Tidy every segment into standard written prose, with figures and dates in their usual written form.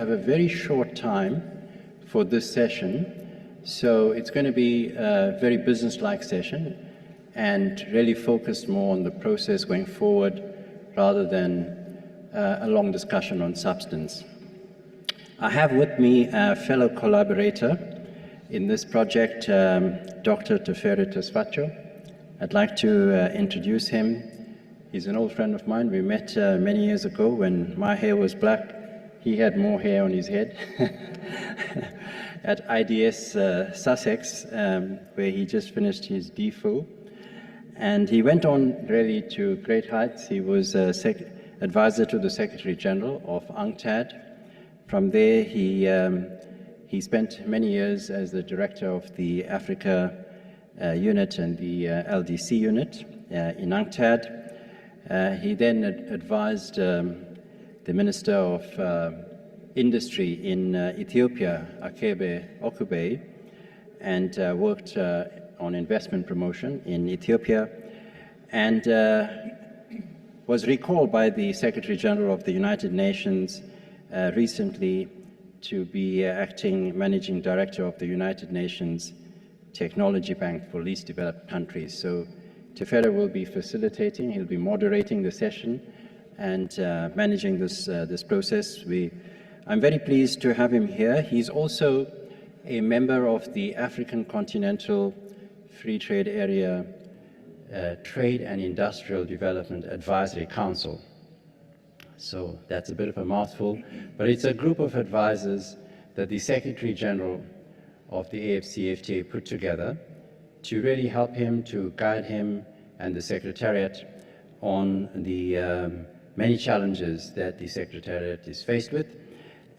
have a very short time for this session, so it's going to be a very business-like session and really focused more on the process going forward rather than a long discussion on substance. I have with me a fellow collaborator in this project, Dr. Tefere Tesfacho. I'd like to introduce him. He's an old friend of mine. We met many years ago when my hair was black. He had more hair on his head at IDS Sussex, where he just finished his DPhil. And he went on really to great heights. He was advisor to the Secretary General of UNCTAD. From there, he spent many years as the director of the Africa unit and the LDC unit in UNCTAD. He then advised the Minister of Industry in Ethiopia, Akebe Okube, and worked on investment promotion in Ethiopia, and was recalled by the Secretary General of the United Nations recently to be acting Managing Director of the United Nations Technology Bank for Least Developed Countries. So Tefere will be facilitating, he'll be moderating the session and managing this process. I'm very pleased to have him here. He's also a member of the African Continental Free Trade Area Trade and Industrial Development Advisory Council. So that's a bit of a mouthful, but it's a group of advisors that the Secretary General of the AfCFTA put together to really help him, to guide him and the Secretariat on the many challenges that the Secretariat is faced with.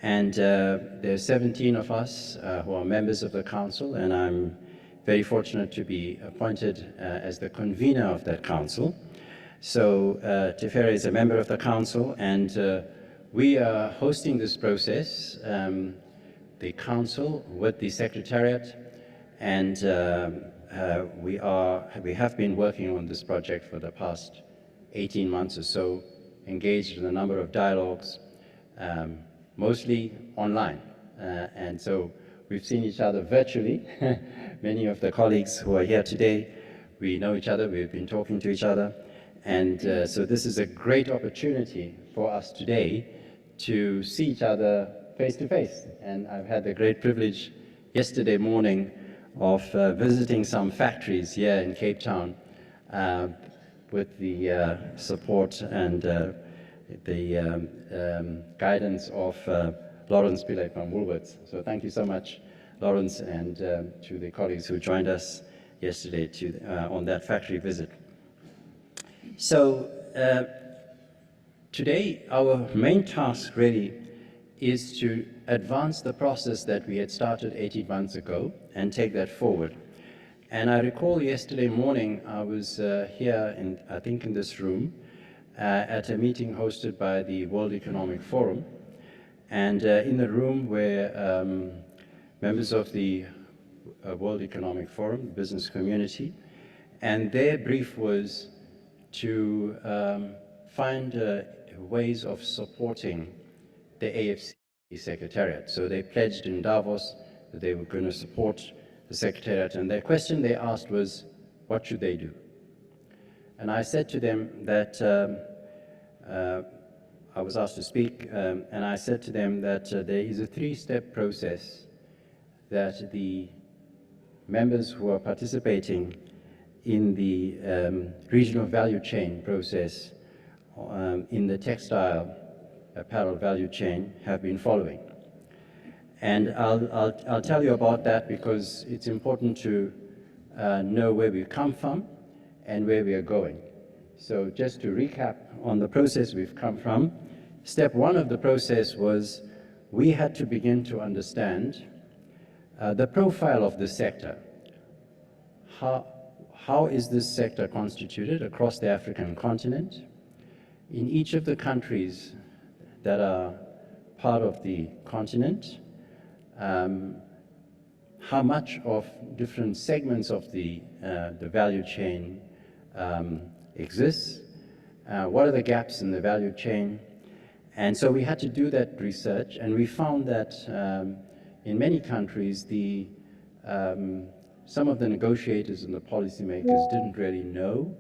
And there's 17 of us who are members of the Council, and I'm very fortunate to be appointed as the convener of that Council. So Tefere is a member of the Council, and we are hosting this process, the Council with the Secretariat, and we have been working on this project for the past 18 months or so, engaged in a number of dialogues, mostly online. And so we've seen each other virtually. Many of the colleagues who are here today, we know each other, we've been talking to each other. And so this is a great opportunity for us today to see each other face to face. And I've had the great privilege yesterday morning of visiting some factories here in Cape Town with the support and the guidance of Lawrence Pillay from Woolworths. So thank you so much, Lawrence, and to the colleagues who joined us yesterday on that factory visit. So today our main task really is to advance the process that we had started 18 months ago and take that forward. And I recall yesterday morning I was here, I think in this room, at a meeting hosted by the World Economic Forum. And in the room were members of the World Economic Forum, business community, and their brief was to find ways of supporting the AfC Secretariat. So they pledged in Davos that they were going to support the Secretariat, and the question they asked was, what should they do? And I said to them that, I was asked to speak, and I said to them that there is a three-step process that the members who are participating in the regional value chain process in the textile apparel value chain have been following. And I'll tell you about that because it's important to know where we come from and where we are going. So just to recap on the process we've come from, step one of the process was we had to begin to understand the profile of the sector. How is this sector constituted across the African continent? In each of the countries that are part of the continent, how much of different segments of the value chain exists, what are the gaps in the value chain, And so we had to do that research, and we found that in many countries, some of the negotiators and the policymakers didn't really know,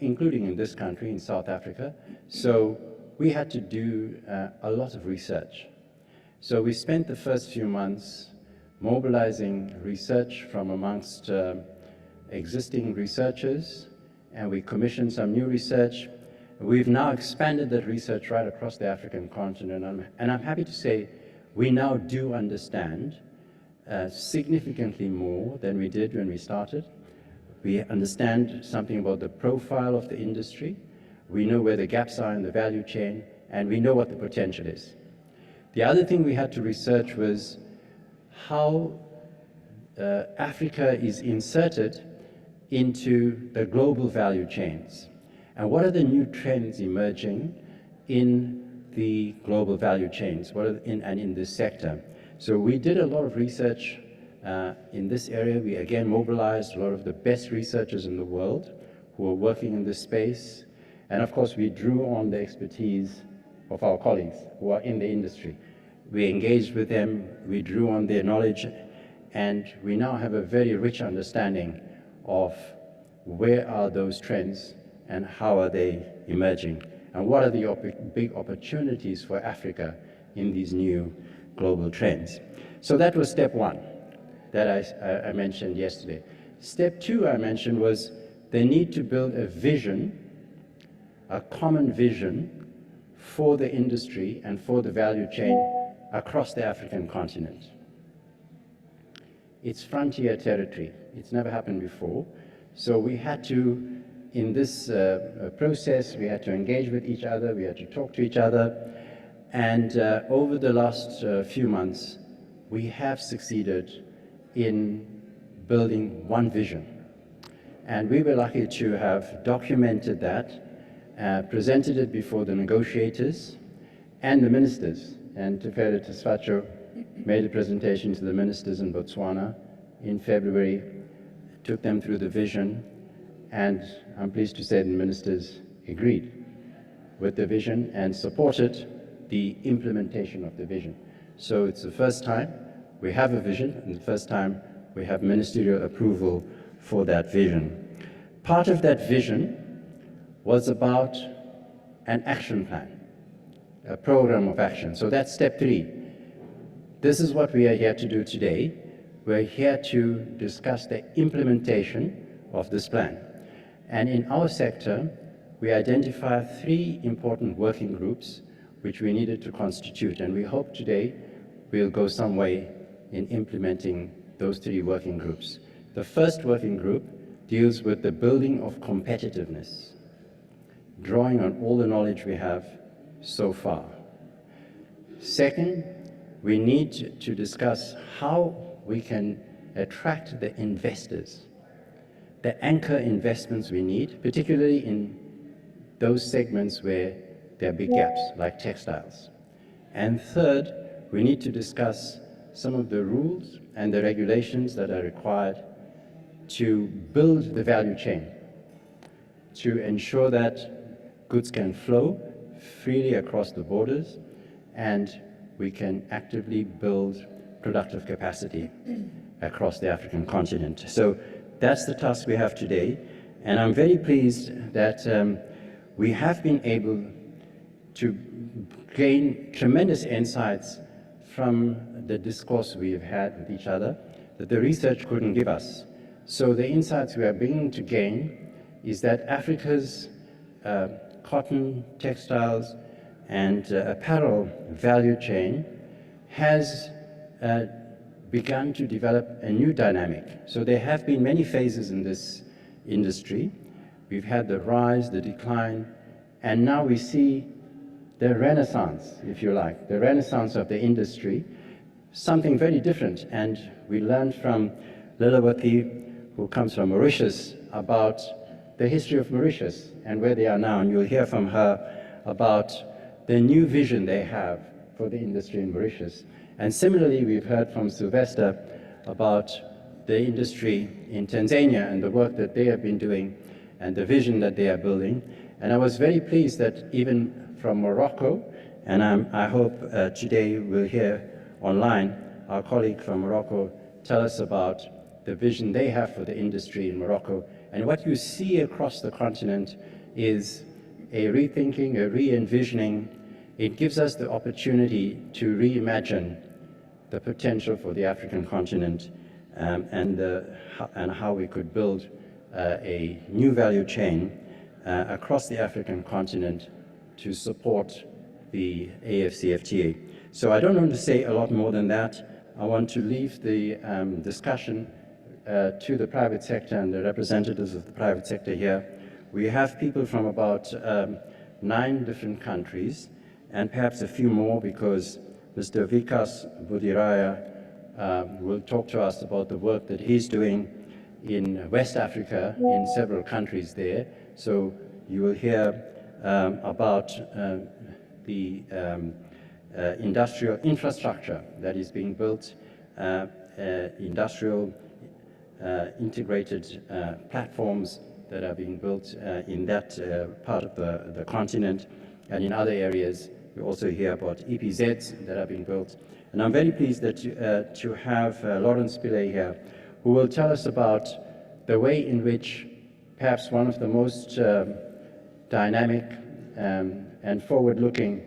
including in this country, in South Africa. So we had to do a lot of research. So we spent the first few months mobilizing research from amongst existing researchers, and we commissioned some new research. We've now expanded that research right across the African continent, and I'm happy to say we now do understand significantly more than we did when we started. We understand something about the profile of the industry, we know where the gaps are in the value chain, and we know what the potential is. The other thing we had to research was how Africa is inserted into the global value chains, and what are the new trends emerging in the global value chains, in this sector. So we did a lot of research in this area. We again mobilized a lot of the best researchers in the world who are working in this space, and of course we drew on the expertise of our colleagues who are in the industry. We engaged with them, we drew on their knowledge, and we now have a very rich understanding of where are those trends and how are they emerging, and what are the big opportunities for Africa in these new global trends. So that was step one that I mentioned yesterday. Step two I mentioned was the need to build a vision, a common vision for the industry and for the value chain across the African continent. It's frontier territory. It's never happened before. So we had to, in this process, we had to engage with each other, we had to talk to each other, and over the last few months, we have succeeded in building one vision. And we were lucky to have documented that, presented it before the negotiators and the ministers. And Tefere Tesfacho made a presentation to the ministers in Botswana in February, took them through the vision, and I'm pleased to say the ministers agreed with the vision and supported the implementation of the vision. So it's the first time we have a vision, and the first time we have ministerial approval for that vision. Part of that vision was about an action plan, a program of action. So that's step three. This is what we are here to do today. We're here to discuss the implementation of this plan. And in our sector, we identified three important working groups which we needed to constitute. And we hope today we'll go some way in implementing those three working groups. The first working group deals with the building of competitiveness, drawing on all the knowledge we have so far. Second, we need to discuss how we can attract the investors, the anchor investments we need, particularly in those segments where there are big gaps, like textiles. And third, we need to discuss some of the rules and the regulations that are required to build the value chain, to ensure that goods can flow freely across the borders, and we can actively build productive capacity across the African continent. So that's the task we have today, and I'm very pleased that we have been able to gain tremendous insights from the discourse we've had with each other that the research couldn't give us. So the insights we are beginning to gain is that Africa's cotton, textiles, and apparel value chain has begun to develop a new dynamic. So there have been many phases in this industry. We've had the rise, the decline, and now we see the renaissance, if you like, the renaissance of the industry, something very different. And we learned from Lilawati, who comes from Mauritius, about the history of Mauritius and where they are now. And you'll hear from her about the new vision they have for the industry in Mauritius. And similarly, we've heard from Sylvester about the industry in Tanzania and the work that they have been doing and the vision that they are building. And I was very pleased that even from Morocco, and I hope today we'll hear online our colleague from Morocco tell us about the vision they have for the industry in Morocco. And what you see across the continent is a rethinking, a re-envisioning. It gives us the opportunity to reimagine the potential for the African continent and how we could build a new value chain across the African continent to support the AfCFTA. So I don't want to say a lot more than that. I want to leave the discussion to the private sector and the representatives of the private sector here. We have people from about 9 different countries, and perhaps a few more, because Mr. Vikas Budiraya will talk to us about the work that he's doing in West Africa, in several countries there. So you will hear about the industrial infrastructure that is being built, industrial integrated platforms that are being built in that part of the continent, and in other areas. We also hear about EPZs that are being built. And I'm very pleased that to have Lawrence Pillay here, who will tell us about the way in which perhaps one of the most dynamic and forward-looking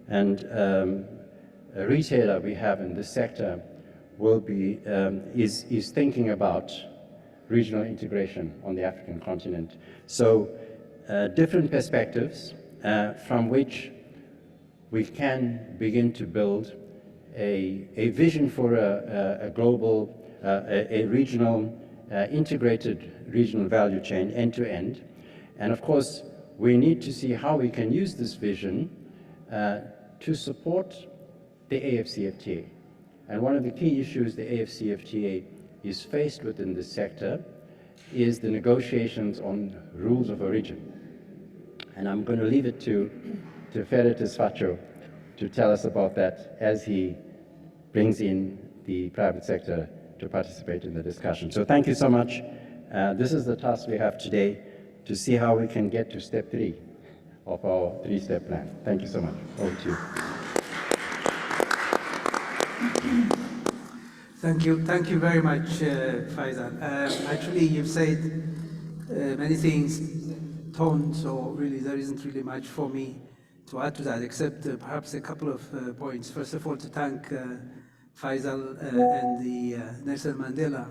and a retailer we have in this sector will be, is thinking about regional integration on the African continent. So different perspectives from which we can begin to build a vision for a global, a regional, integrated regional value chain end to end. And of course, we need to see how we can use this vision to support the AfCFTA. And one of the key issues the AfCFTA is faced with in this sector is the negotiations on rules of origin. And I'm going to leave it to Ferretus Facho to tell us about that as he brings in the private sector to participate in the discussion. So thank you so much. This is the task we have today, to see how we can get to step 3 of our 3-step plan. Thank you so much. Over to you. Thank you very much, Faisal. Actually, you've said many things, so really there isn't really much for me to add to that, except perhaps a couple of points. First of all, to thank Faisal and the Nelson Mandela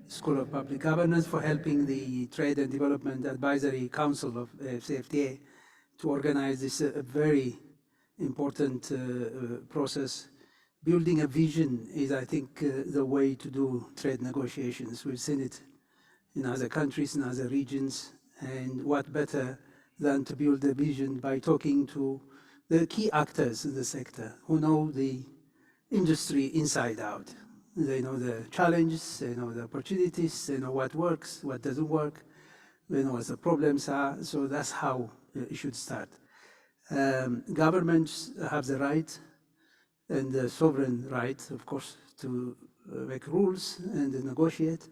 School of Public Governance for helping the Trade and Development Advisory Council of AfCFTA to organize this very important process. Building a vision is, I think, the way to do trade negotiations. We've seen it in other countries, in other regions, and what better than to build a vision by talking to the key actors in the sector who know the industry inside out. They know the challenges, they know the opportunities, they know what works, what doesn't work, they know what the problems are, so that's how it should start. Governments have the right and the sovereign right, of course, to make rules and negotiate.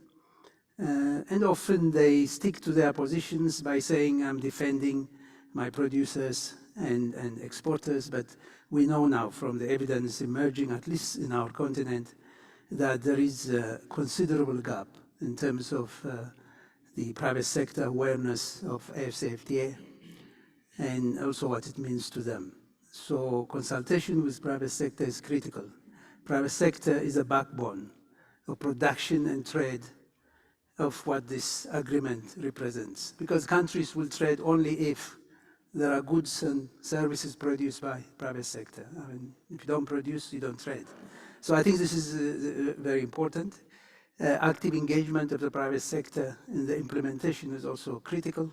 And often they stick to their positions by saying, I'm defending my producers and exporters, but we know now from the evidence emerging, at least in our continent, that there is a considerable gap in terms of the private sector awareness of AfCFTA and also what it means to them. So consultation with private sector is critical. Private sector is a backbone of production and trade of what this agreement represents. Because countries will trade only if there are goods and services produced by private sector. I mean, if you don't produce, you don't trade. So I think this is very important. Active engagement of the private sector in the implementation is also critical,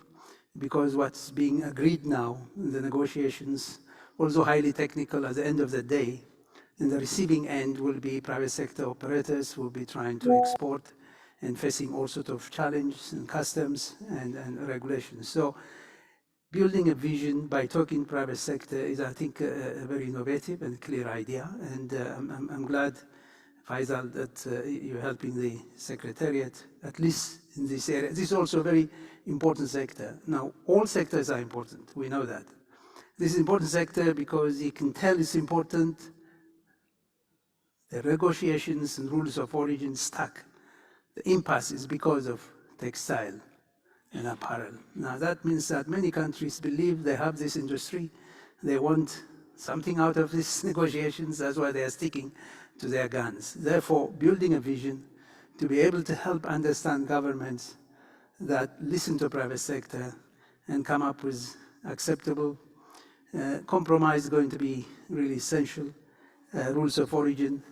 because what's being agreed now in the negotiations, also highly technical at the end of the day, in the receiving end will be private sector operators who will be trying to export and facing all sorts of challenges in customs and regulations. So building a vision by talking private sector is, I think, a very innovative and clear idea. And I'm glad, Faisal, that you're helping the Secretariat, at least in this area. This is also a very important sector. Now, all sectors are important, we know that. This is an important sector because you can tell it's important. The negotiations and rules of origin stuck. The impasse is because of textile and apparel. Now that means that many countries believe they have this industry, they want something out of these negotiations, that's why they are sticking to their guns. Therefore, building a vision to be able to help understand governments that listen to private sector and come up with acceptable compromise is going to be really essential. Rules of origin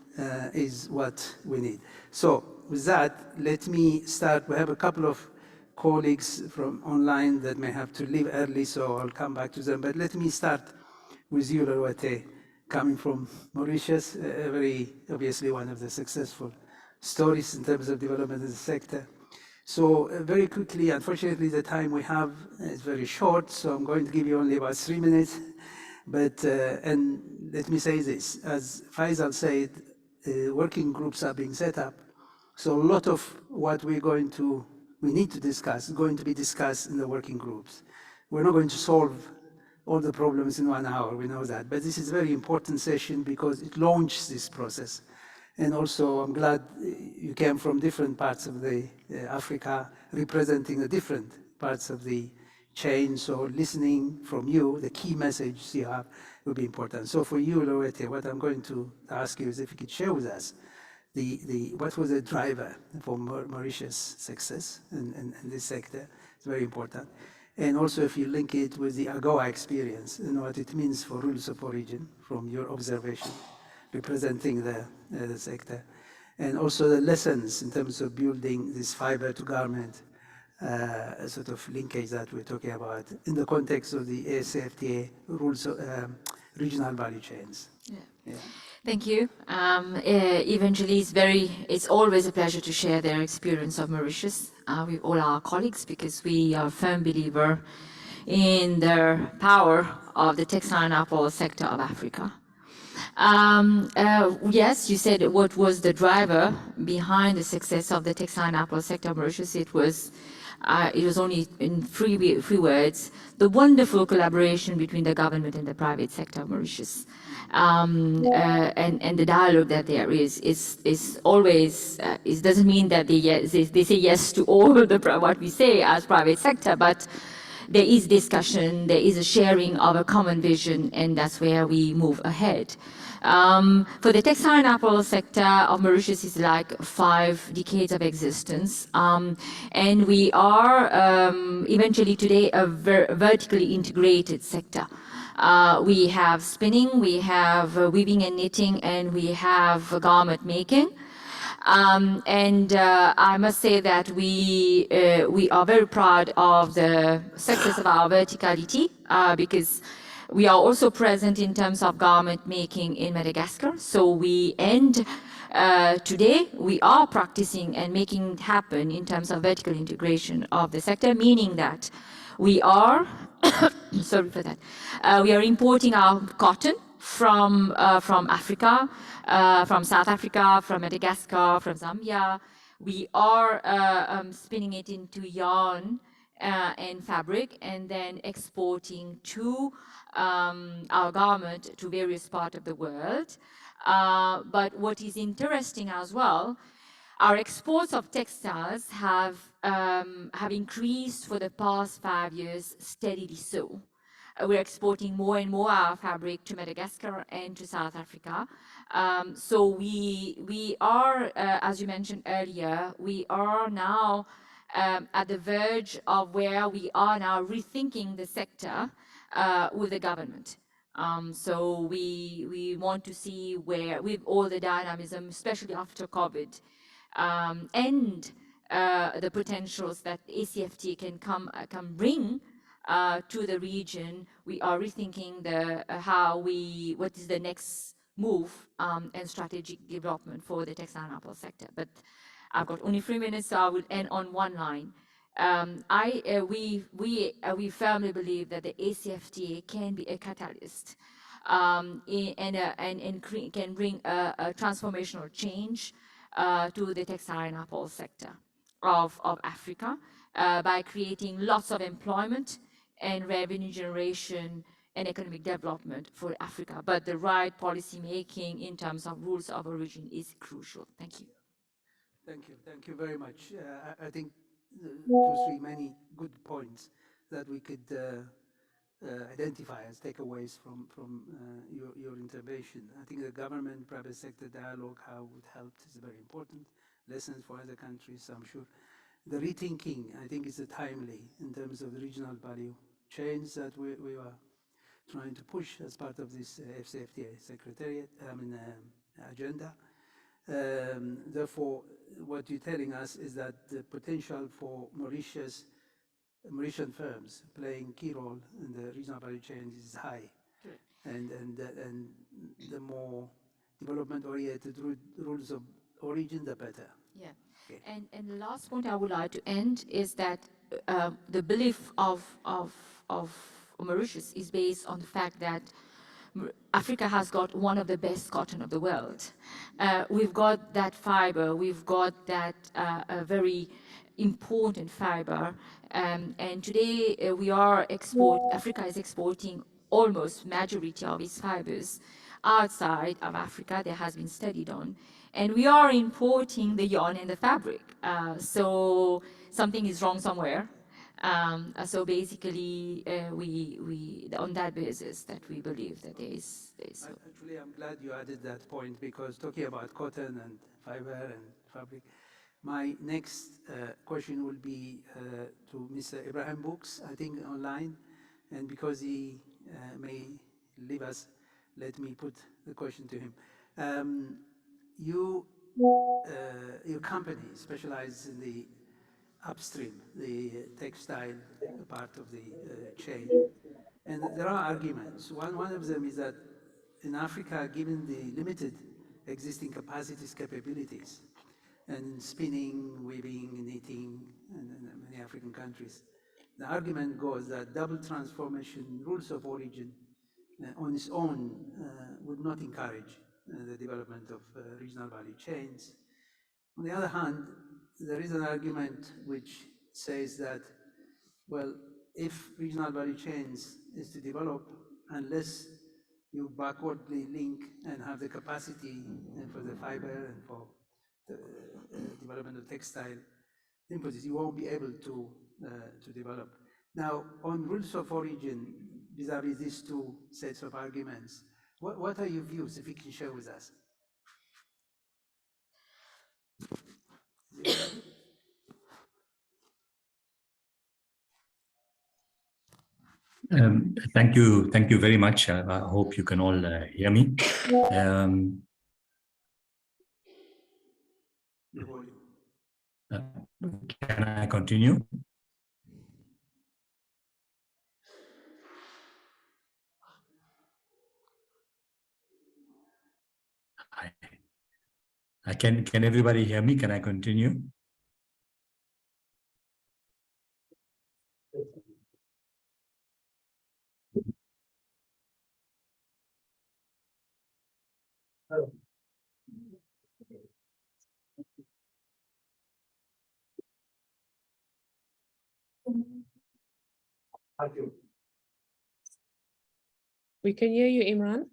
is what we need. So with that, let me start. We have a couple of colleagues from online that may have to leave early, so I'll come back to them. But let me start with you, Lorwate, coming from Mauritius, very obviously one of the successful stories in terms of development in the sector. So very quickly, unfortunately, the time we have is very short, so I'm going to give you only about 3 minutes. But, and let me say this, as Faisal said, working groups are being set up. So a lot of what we need to discuss is going to be discussed in the working groups. We're not going to solve all the problems in 1 hour, we know that. But this is a very important session because it launched this process. And also, I'm glad you came from different parts of the Africa, representing the different parts of the chain. So listening from you, the key message you have will be important. So for you, Lorette, what I'm going to ask you is if you could share with us what was the driver for Mauritius' success in this sector. It's very important. And also if you link it with the AGOA experience and what it means for rules of origin from your observation, representing the sector, and also the lessons in terms of building this fibre-to-garment sort of linkage that we're talking about in the context of the AfCFTA rules, regional value chains. Yeah. Yeah. Thank you. Eventually, it's always a pleasure to share their experience of Mauritius with all our colleagues, because we are a firm believer in the power of the textile and apparel sector of Africa. Yes, you said what was the driver behind the success of the textile and apparel sector of Mauritius. It was only in three words: the wonderful collaboration between the government and the private sector of Mauritius, and the dialogue that there is always. It doesn't mean that they say yes to all what we say as private sector, but there is discussion, there is a sharing of a common vision, and that's where we move ahead. For the textile and apparel sector of Mauritius is like 5 decades of existence. And we are eventually today a vertically integrated sector. We have spinning, we have weaving and knitting, and we have garment making. I must say that we are very proud of the success of our verticality because we are also present in terms of garment making in Madagascar. So today we are practicing and making it happen in terms of vertical integration of the sector, meaning that we are, sorry for that, we are importing our cotton from Africa, from South Africa, from Madagascar, from Zambia. We are spinning it into yarn and fabric, and then exporting to our garment to various parts of the world. But what is interesting as well, our exports of textiles have increased for the past 5 years steadily so. We're exporting more and more our fabric to Madagascar and to South Africa. So we are, as you mentioned earlier, we are now at the verge of where we are now rethinking the sector with the government. So we want to see where, with all the dynamism, especially after COVID, and the potentials that ACFTA can bring to the region, we are rethinking what is the next move and strategic development for the textile and apparel sector. But I've got only 3 minutes, so I will end on one line. We firmly believe that the ACFTA can be a catalyst and can bring a transformational change to the textile and apparel sector of Africa by creating lots of employment and revenue generation and economic development for Africa. But the right policy making in terms of rules of origin is crucial. Thank you. Thank you very much. I think two, three, many good points that we could identify as takeaways from your intervention. I think the government-private sector dialogue, how it helped, is very important. Lessons for other countries, I'm sure. The rethinking, I think, is timely in terms of the regional value chains that we are trying to push as part of this AfCFTA secretariat, agenda. Therefore, what you're telling us is that the potential for Mauritian firms playing key role in the regional value chain is high. Sure. And the more development-oriented rules of origin, the better. Yeah. Okay. And the last point I would like to end is that the belief of Mauritius is based on the fact that Africa has got one of the best cotton of the world. We've got that fiber, we've got that very important fiber, and today Africa is exporting almost majority of its fibers outside of Africa. That has been studied on, and we are importing the yarn and the fabric. So something is wrong somewhere. So basically, we on that basis that we believe that there is. Actually, I'm glad you added that point, because talking about cotton and fiber and fabric, my next question will be to Mr. Ibrahim Books, I think online, and because he may leave us, let me put the question to him. Your company specializes in the upstream, the textile part of the chain. And there are arguments. One of them is that in Africa, given the limited existing capacities, capabilities, and spinning, weaving, knitting, and many African countries, the argument goes that double transformation rules of origin on its own would not encourage the development of regional value chains. On the other hand, there is an argument which says that, well, if regional value chains is to develop, unless you backwardly link and have the capacity for the fiber and for the development of textile inputs, you won't be able to develop. Now, on rules of origin, vis-a-vis these two sets of arguments, what are your views, if you can share with us? Thank you very much. I hope you can all hear me. Can I continue? Can everybody hear me? Can I continue? We can hear you, Imran.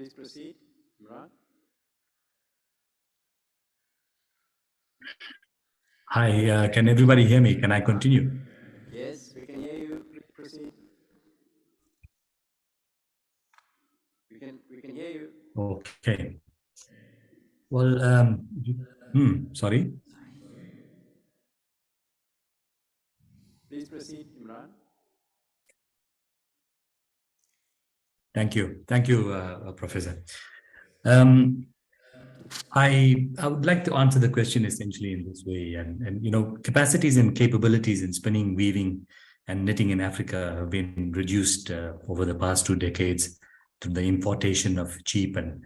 Please proceed, Imran. Hi, can everybody hear me? Can I continue? Yes, we can hear you. Please proceed. We can hear you. Okay. Well, sorry. Please proceed, Imran. Thank you. Thank you, Professor. I would like to answer the question essentially in this way. And you know, capacities and capabilities in spinning, weaving, and knitting in Africa have been reduced over the past 2 decades through the importation of cheap and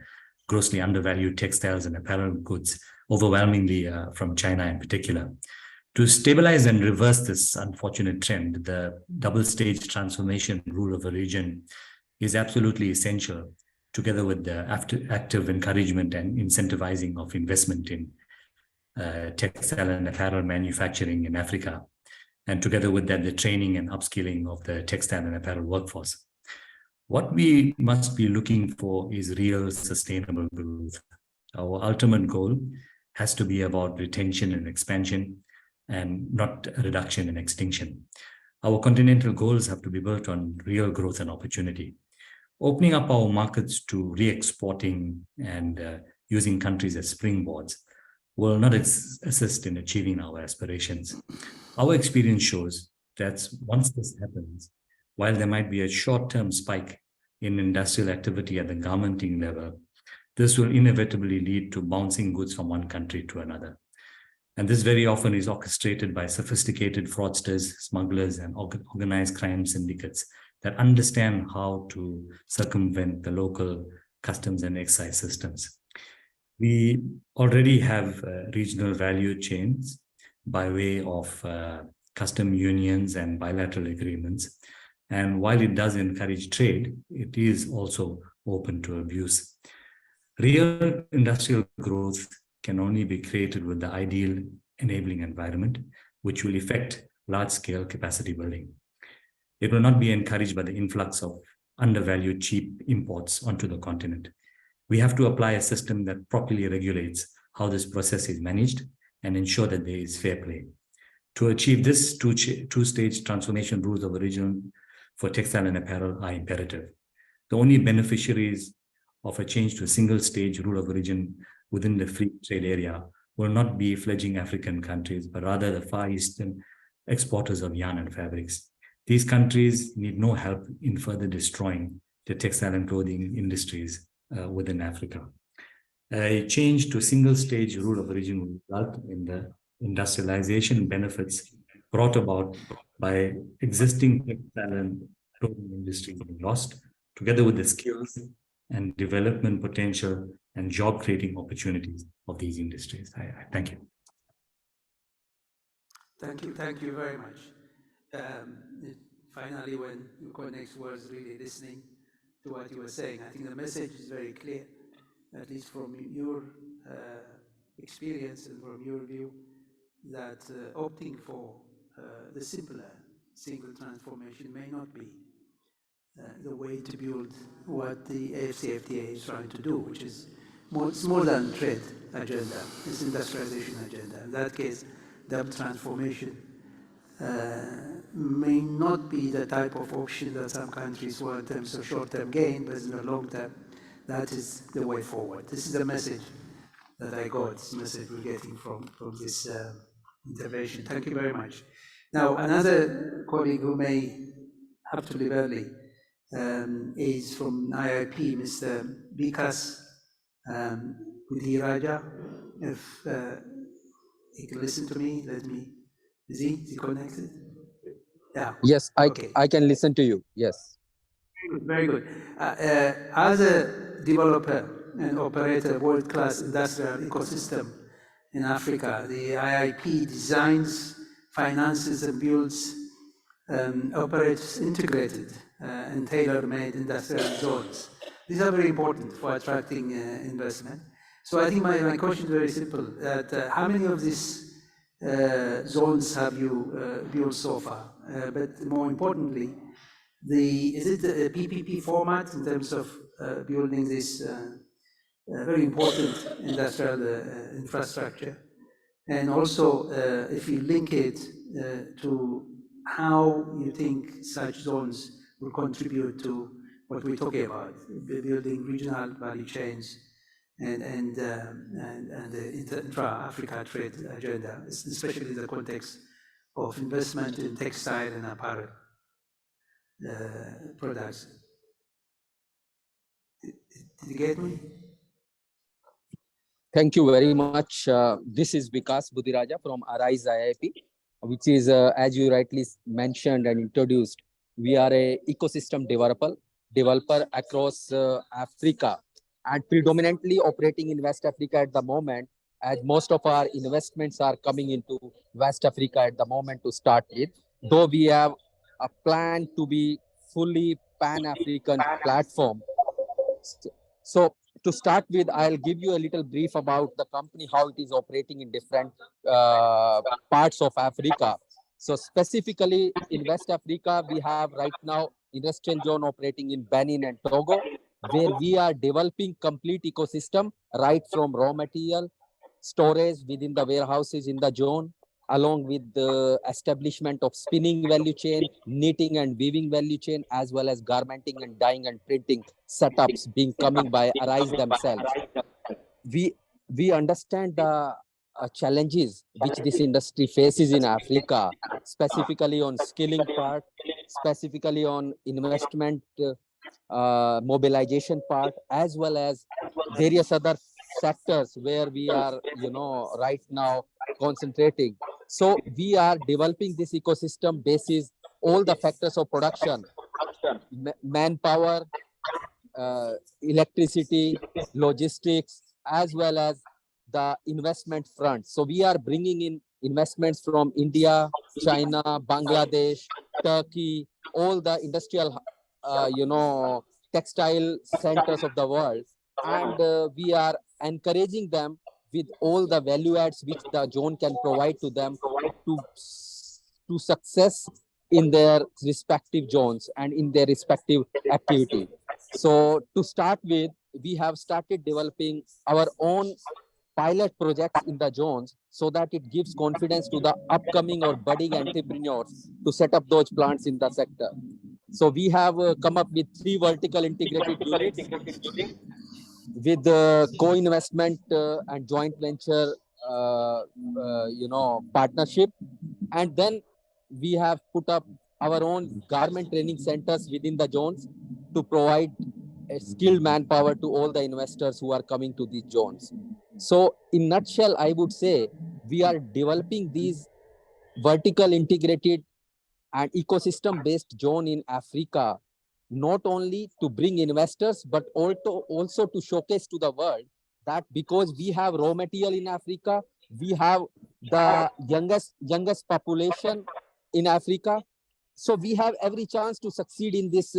grossly undervalued textiles and apparel goods, overwhelmingly from China in particular. To stabilize and reverse this unfortunate trend, the double-stage transformation rule of origin is absolutely essential, together with the active encouragement and incentivizing of investment in textile and apparel manufacturing in Africa, and together with that, the training and upskilling of the textile and apparel workforce. What we must be looking for is real sustainable growth. Our ultimate goal has to be about retention and expansion, and not a reduction and extinction. Our continental goals have to be built on real growth and opportunity. Opening up our markets to re-exporting and using countries as springboards will not assist in achieving our aspirations. Our experience shows that once this happens, while there might be a short-term spike in industrial activity at the garmenting level, this will inevitably lead to bouncing goods from one country to another. And this very often is orchestrated by sophisticated fraudsters, smugglers, and organized crime syndicates that understand how to circumvent the local customs and excise systems. We already have regional value chains by way of custom unions and bilateral agreements. And while it does encourage trade, it is also open to abuse. Real industrial growth can only be created with the ideal enabling environment, which will effect large-scale capacity building. It will not be encouraged by the influx of undervalued cheap imports onto the continent. We have to apply a system that properly regulates how this process is managed and ensure that there is fair play. To achieve this, two-stage transformation rules of origin for textile and apparel are imperative. The only beneficiaries of a change to a single-stage rule of origin within the free trade area will not be fledgling African countries, but rather the Far Eastern exporters of yarn and fabrics. These countries need no help in further destroying the textile and clothing industries within Africa. A change to a single-stage rule of origin will result in the industrialization benefits brought about by existing textile and clothing industries being lost, together with the skills and development potential and job-creating opportunities of these industries. Thank you. Thank you very much. Finally, when Connex was really listening to what you were saying, I think the message is very clear, at least from your experience and from your view, that opting for the simpler single transformation may not be the way to build what the AfCFTA is trying to do, which is more than trade agenda, it's industrialization agenda. In that case, double transformation may not be the type of option that some countries want in terms of short-term gain, but in the long term, that is the way forward. This is the message that I got, this message we're getting from this intervention. Thank you very much. Now, another colleague who may have to leave early is from IIP, Mr. Vikas Budhiraja. If he can listen to me, is he connected? Yeah. Yes, Okay. I can listen to you. Yes. Very good. As a developer and operator of world-class industrial ecosystem in Africa, the IIP designs, finances, and builds, operates integrated and tailor-made industrial zones. These are very important for attracting investment. So I think my question is very simple, that how many of these zones have you built so far? But more importantly, is it a PPP format in terms of building this very important industrial infrastructure. And also, if you link it to how you think such zones will contribute to what we're talking about, building regional value chains and the intra-Africa trade agenda, especially in the context of investment in textile and apparel products. Did you get me? Thank you very much. This is Vikas Budiraja from Arise IIP, which is, as you rightly mentioned and introduced, we are a ecosystem developer across Africa and predominantly operating in West Africa at the moment, as most of our investments are coming into West Africa at the moment to start with, though we have a plan to be fully Pan-African platform. So to start with, I'll give you a little brief about the company, how it is operating in different parts of Africa. So specifically in West Africa, we have right now industrial zone operating in Benin and Togo, where we are developing complete ecosystem, right from raw material, storage within the warehouses in the zone, along with the establishment of spinning value chain, knitting and weaving value chain, as well as garmenting and dyeing and printing setups being coming by Arise themselves. We understand the challenges which this industry faces in Africa, specifically on skilling part, specifically on investment mobilization part, as well as various other sectors where we are, right now concentrating. So we are developing this ecosystem basis all the factors of production, manpower, electricity, logistics, as well as the investment front. So we are bringing in investments from India, China, Bangladesh, Turkey, all the industrial, textile centers of the world. And we are encouraging them with all the value adds which the zone can provide to them to success in their respective zones and in their respective activity. So to start with, we have started developing our own pilot projects in the zones so that it gives confidence to the upcoming or budding entrepreneurs to set up those plants in the sector. So we have come up with 3 vertical integrated units with co-investment and joint venture, partnership. And then we have put up our own garment training centers within the zones to provide a skilled manpower to all the investors who are coming to these zones. So in nutshell, I would say we are developing these vertical integrated and ecosystem-based zone in Africa, not only to bring investors, but also to showcase to the world that because we have raw material in Africa, we have the youngest population in Africa. So we have every chance to succeed in this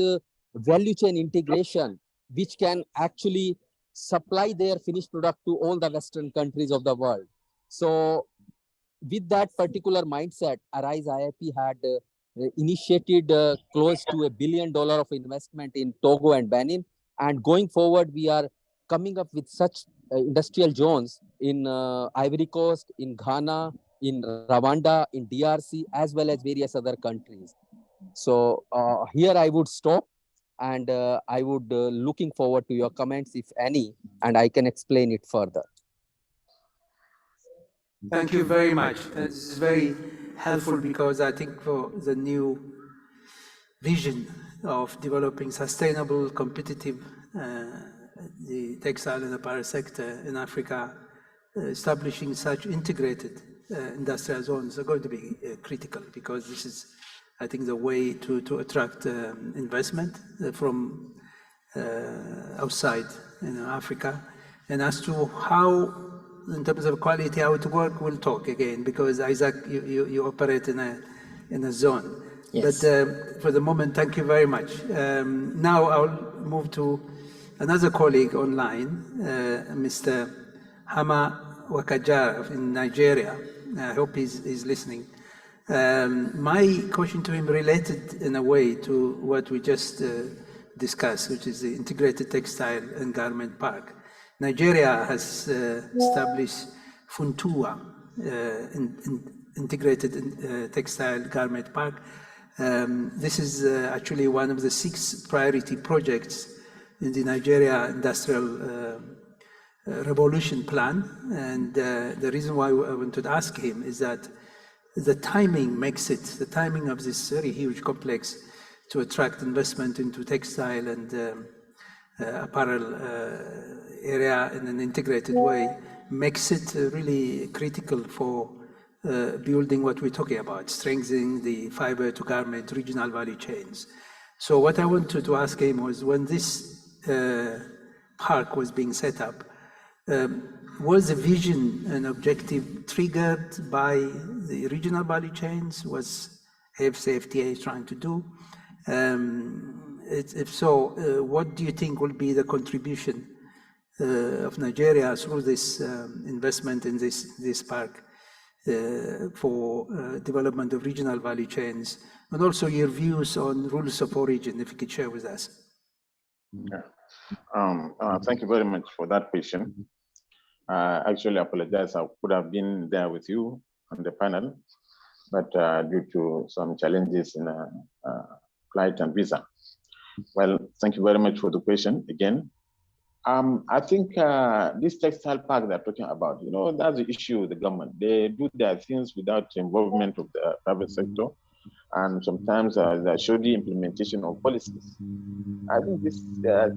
value chain integration, which can actually supply their finished product to all the Western countries of the world. So with that particular mindset, Arise IIP had initiated close to $1 billion of investment in Togo and Benin. And going forward, we are coming up with such industrial zones in Ivory Coast, in Ghana, in Rwanda, in DRC, as well as various other countries. So here I would stop, and I would looking forward to your comments, if any, and I can explain it further. Thank you very much. This is very helpful because I think for the new vision of developing sustainable, competitive the textile and apparel sector in Africa, establishing such integrated industrial zones are going to be critical, because this is, I think, the way to attract investment from outside Africa. And as to how, in terms of quality, how it works, we'll talk again, because Isaac, you operate in a zone. Yes. But for the moment, thank you very much. Now I'll move to another colleague online, Mr. Hama Wakajara in Nigeria. I hope he's listening. My question to him related in a way to what we just discuss, which is the Integrated Textile and Garment Park. Nigeria has established Funtua, Integrated Textile Garment Park. This is actually one of the 6 priority projects in the Nigeria Industrial Revolution Plan. And the reason why I wanted to ask him is that the timing makes it, the timing of this very huge complex to attract investment into textile and apparel area in an integrated way makes it really critical for building what we're talking about, strengthening the fiber-to-garment regional value chains. So what I wanted to ask him was, when this park was being set up, was the vision and objective triggered by the regional value chains? Was AfCFTA trying to do? If so, what do you think will be the contribution of Nigeria through this investment in this park for development of regional value chains, and also your views on rules of origin, if you could share with us? Yeah. Thank you very much for that question. Actually, I apologize. I could have been there with you on the panel, but due to some challenges in flight and visa. Well, thank you very much for the question again. I think this textile park they're talking about, that's the issue with the government. They do their things without involvement of the private sector, and sometimes the shoddy implementation of policies. I think this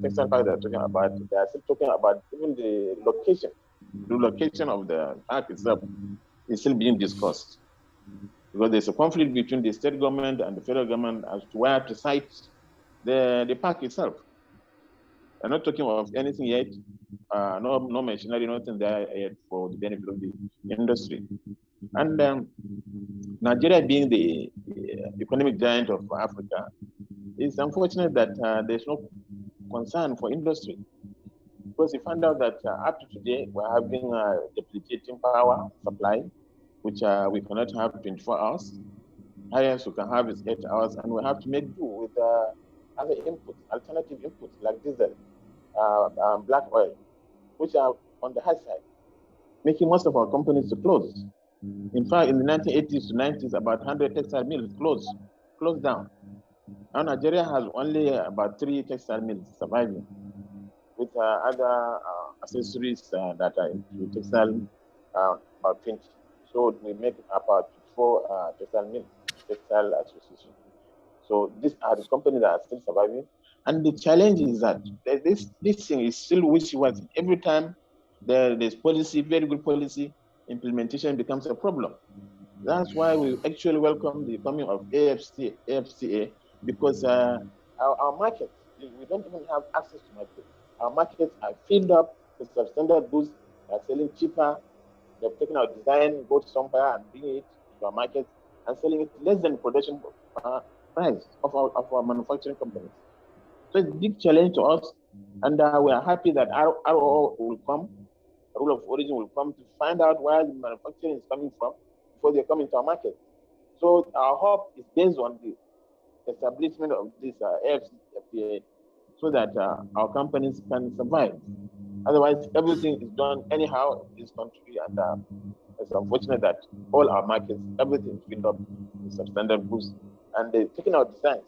textile park they're talking about, they're still talking about even the location. The location of the park itself is still being discussed, because there's a conflict between the state government and the federal government as to where to site the park itself. I'm not talking of anything yet, no machinery, nothing there yet for the benefit of the industry. And Nigeria being the economic giant of Africa, it's unfortunate that there's no concern for industry. Because you find out that up to today, we're having a depleting power supply, which we cannot have 24 hours. Highest we can have is 8 hours, and we have to make do with other inputs, alternative inputs like diesel, black oil, which are on the high side, making most of our companies to close. In fact, in the 1980s to 90s, about 100 textile mills closed down. Now Nigeria has only about 3 textile mills surviving, with other accessories that are into textile, about 20. So we make about 4 textile mills, textile association. So these are the companies that are still surviving. And the challenge is that this thing is still wishy-washy. Every time there's policy, very good policy, implementation becomes a problem. That's why we actually welcome the coming of AfCFTA, because our markets, we don't even have access to markets. Our markets are filled up with substandard goods, they are selling cheaper. They've taken our design, go to somewhere and bring it to our markets and selling it less than the production price of our manufacturing companies. So it's a big challenge to us, and we are happy that RO will come, rule of origin will come to find out where the manufacturing is coming from before they come into our market. So our hope is based on the establishment of this AfCFTA, so that our companies can survive. Otherwise, everything is done anyhow in this country, and it's unfortunate that all our markets, everything is filled up with substandard goods, and they're taking our designs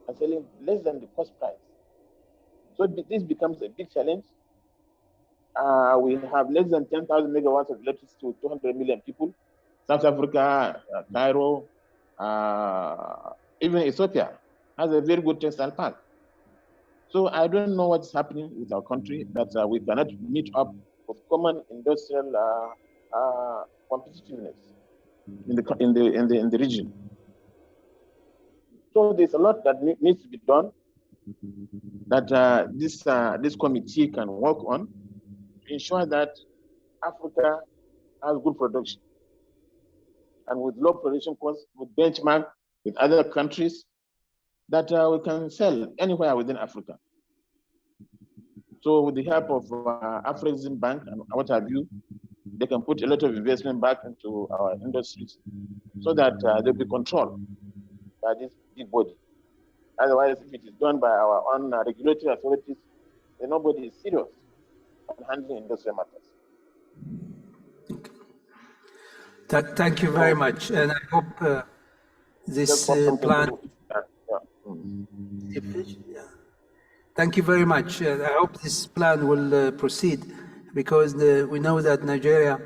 and selling less than the cost price. So this becomes a big challenge. We have less than 10,000 megawatts of electricity to 200 million people. South Africa, Cairo, even Ethiopia has a very good textile park. So I don't know what's happening with our country, that we cannot meet up with common industrial competitiveness in the region. So there's a lot that needs to be done that this committee can work on to ensure that Africa has good production, and with low production costs, with benchmark with other countries, that we can sell anywhere within Africa. So with the help of Afrexim Bank and what have you, they can put a lot of investment back into our industries, so that they'll be controlled by this big body. Otherwise, if it is done by our own regulatory authorities, then nobody is serious on handling industrial matters. Thank you very much, and I hope this plan. Yeah. Thank you very much. I hope this plan will proceed, because we know that Nigeria,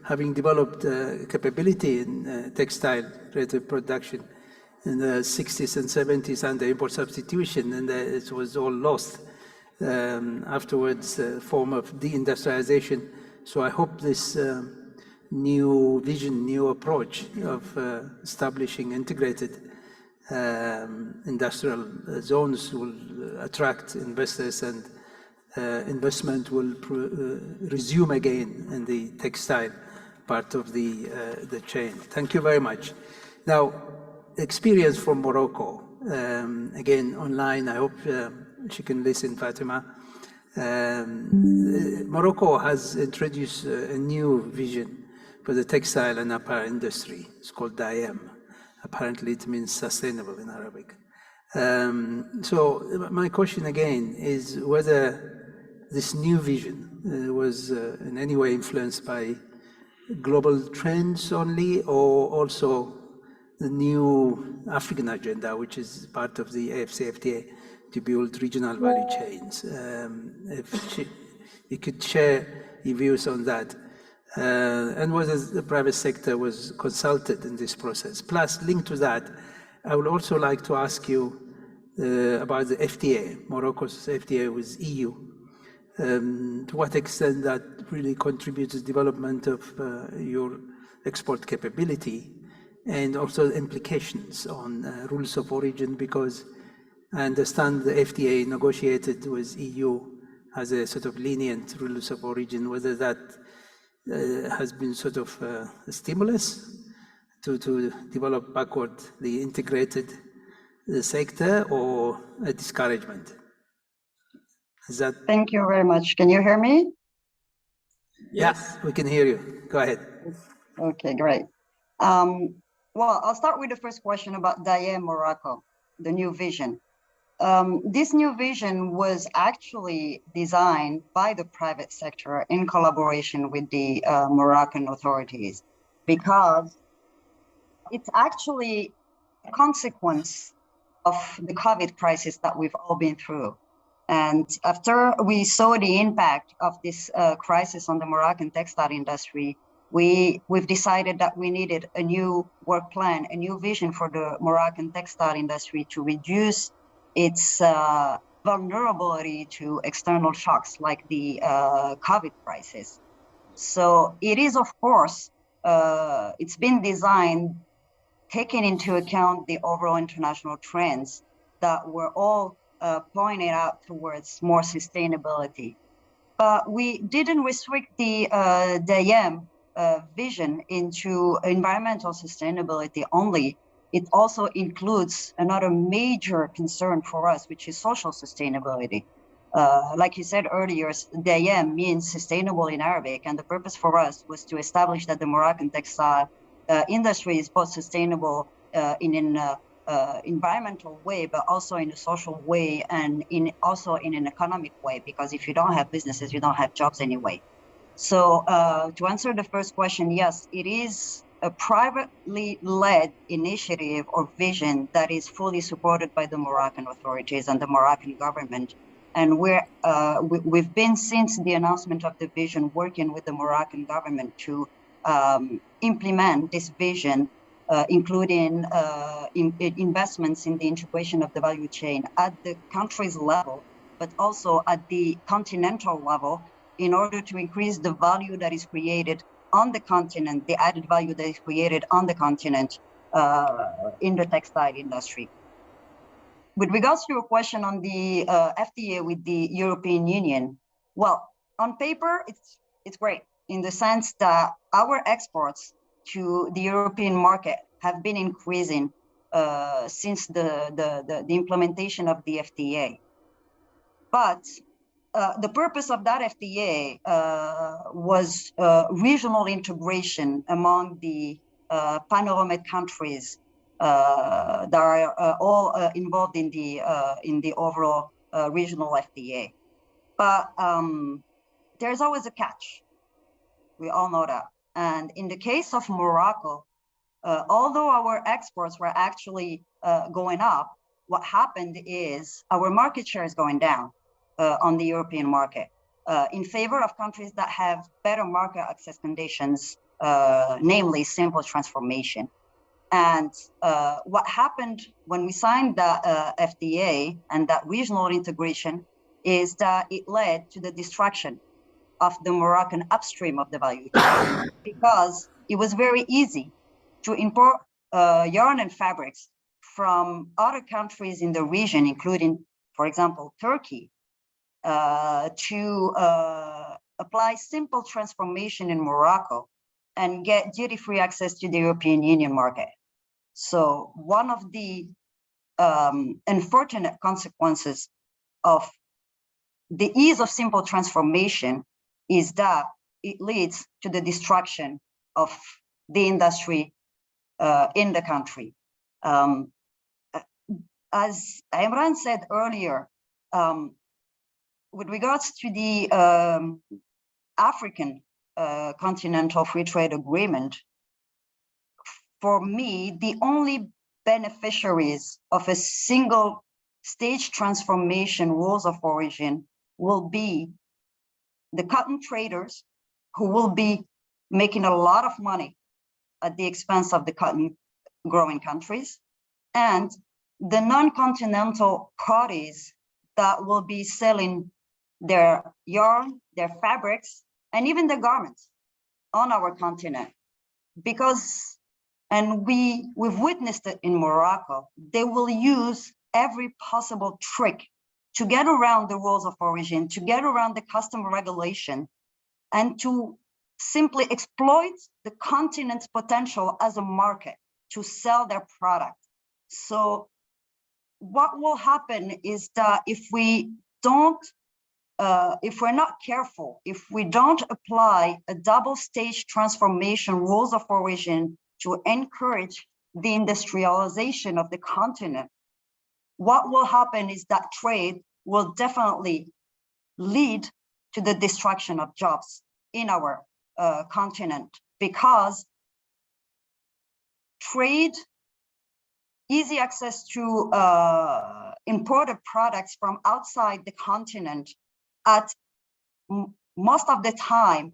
having developed capability in textile related production in the 60s and 70s under import substitution, and it was all lost afterwards, form of deindustrialization. So I hope this new vision, new approach of establishing integrated industrial zones will attract investors, and investment will resume again in the textile part of the chain. Thank you very much. Now, experience from Morocco, again online. I hope she can listen, Fatima. Morocco has introduced a new vision for the textile and apparel industry. It's called DIAM. Apparently it means sustainable in Arabic. So my question again is whether this new vision was in any way influenced by global trends only, or also the new African agenda, which is part of the AfCFTA, to build regional value chains. If you could share your views on that. And whether the private sector was consulted in this process. Plus, linked to that, I would also like to ask you about the FTA, Morocco's FTA with EU. To what extent that really contributes to the development of your export capability, and also the implications on rules of origin, because I understand the FTA negotiated with EU has a sort of lenient rules of origin, whether that has been sort of a stimulus to develop backward the integrated sector, or a discouragement? Is that? Thank you very much. Can you hear me? Yes, we can hear you. Go ahead. Okay, great. Well, I'll start with the first question about DIAM Morocco, the new vision. This new vision was actually designed by the private sector in collaboration with the Moroccan authorities, because it's actually a consequence of the COVID crisis that we've all been through. And after we saw the impact of this crisis on the Moroccan textile industry, we've decided that we needed a new work plan, a new vision for the Moroccan textile industry to reduce its vulnerability to external shocks like the COVID crisis. So it is, of course, it's been designed taking into account the overall international trends that were all pointed out towards more sustainability. But we didn't restrict the DIAM vision into environmental sustainability only. It also includes another major concern for us, which is social sustainability. Like you said earlier, DIAM means sustainable in Arabic, and the purpose for us was to establish that the Moroccan textile industry is both sustainable in an environmental way, but also in a social way, and also in an economic way, because if you don't have businesses, you don't have jobs anyway. So to answer the first question, yes, it is a privately led initiative or vision that is fully supported by the Moroccan authorities and the Moroccan government. And we've been, since the announcement of the vision, working with the Moroccan government to implement this vision, including investments in the integration of the value chain at the country's level, but also at the continental level, in order to increase the value that is created on the continent, the added value that is created on the continent in the textile industry. With regards to your question on the FTA with the European Union, well, on paper, it's great in the sense that our exports to the European market have been increasing since the implementation of the FTA. But the purpose of that FTA was regional integration among the Pan-Euromed countries that are all involved in the overall regional FTA. But there's always a catch. We all know that. And in the case of Morocco, although our exports were actually going up, what happened is our market share is going down on the European market in favor of countries that have better market access conditions, namely simple transformation. And what happened when we signed the FTA and that regional integration is that it led to the destruction of the Moroccan upstream of the value chain, because it was very easy to import yarn and fabrics from other countries in the region, including, for example, Turkey, to apply simple transformation in Morocco and get duty-free access to the European Union market. So one of the unfortunate consequences of the ease of simple transformation is that it leads to the destruction of the industry in the country. As Imran said earlier, with regards to the African Continental Free Trade Agreement, for me, the only beneficiaries of a single stage transformation rules of origin will be the cotton traders, who will be making a lot of money at the expense of the cotton growing countries, and the non-continental parties that will be selling their yarn, their fabrics, and even the garments on our continent. Because, and we've witnessed it in Morocco, they will use every possible trick to get around the rules of origin, to get around the custom regulation, and to simply exploit the continent's potential as a market to sell their product. So what will happen is that if we don't, if we're not careful, if we don't apply a double stage transformation rules of origin to encourage the industrialization of the continent, what will happen is that trade will definitely lead to the destruction of jobs in our continent, because trade, easy access to imported products from outside the continent at most of the time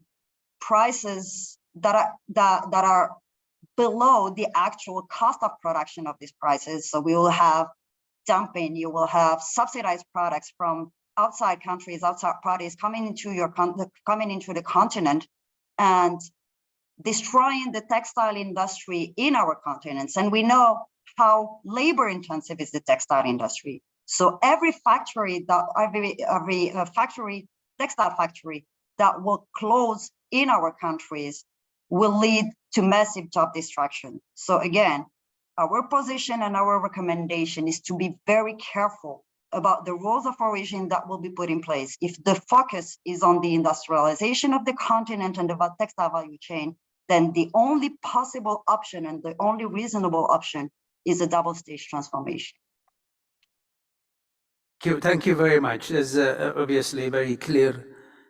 prices that are below the actual cost of production of these prices. So we will have dumping, you will have subsidized products from outside countries, outside parties coming into the continent and destroying the textile industry in our continents. And we know how labor intensive is the textile industry. So every factory that every textile factory that will close in our countries will lead to massive job destruction. So again, our position and our recommendation is to be very careful about the rules of origin that will be put in place. If the focus is on the industrialization of the continent and the textile value chain, then the only possible option and the only reasonable option is a double stage transformation. Thank you very much. There's obviously a very clear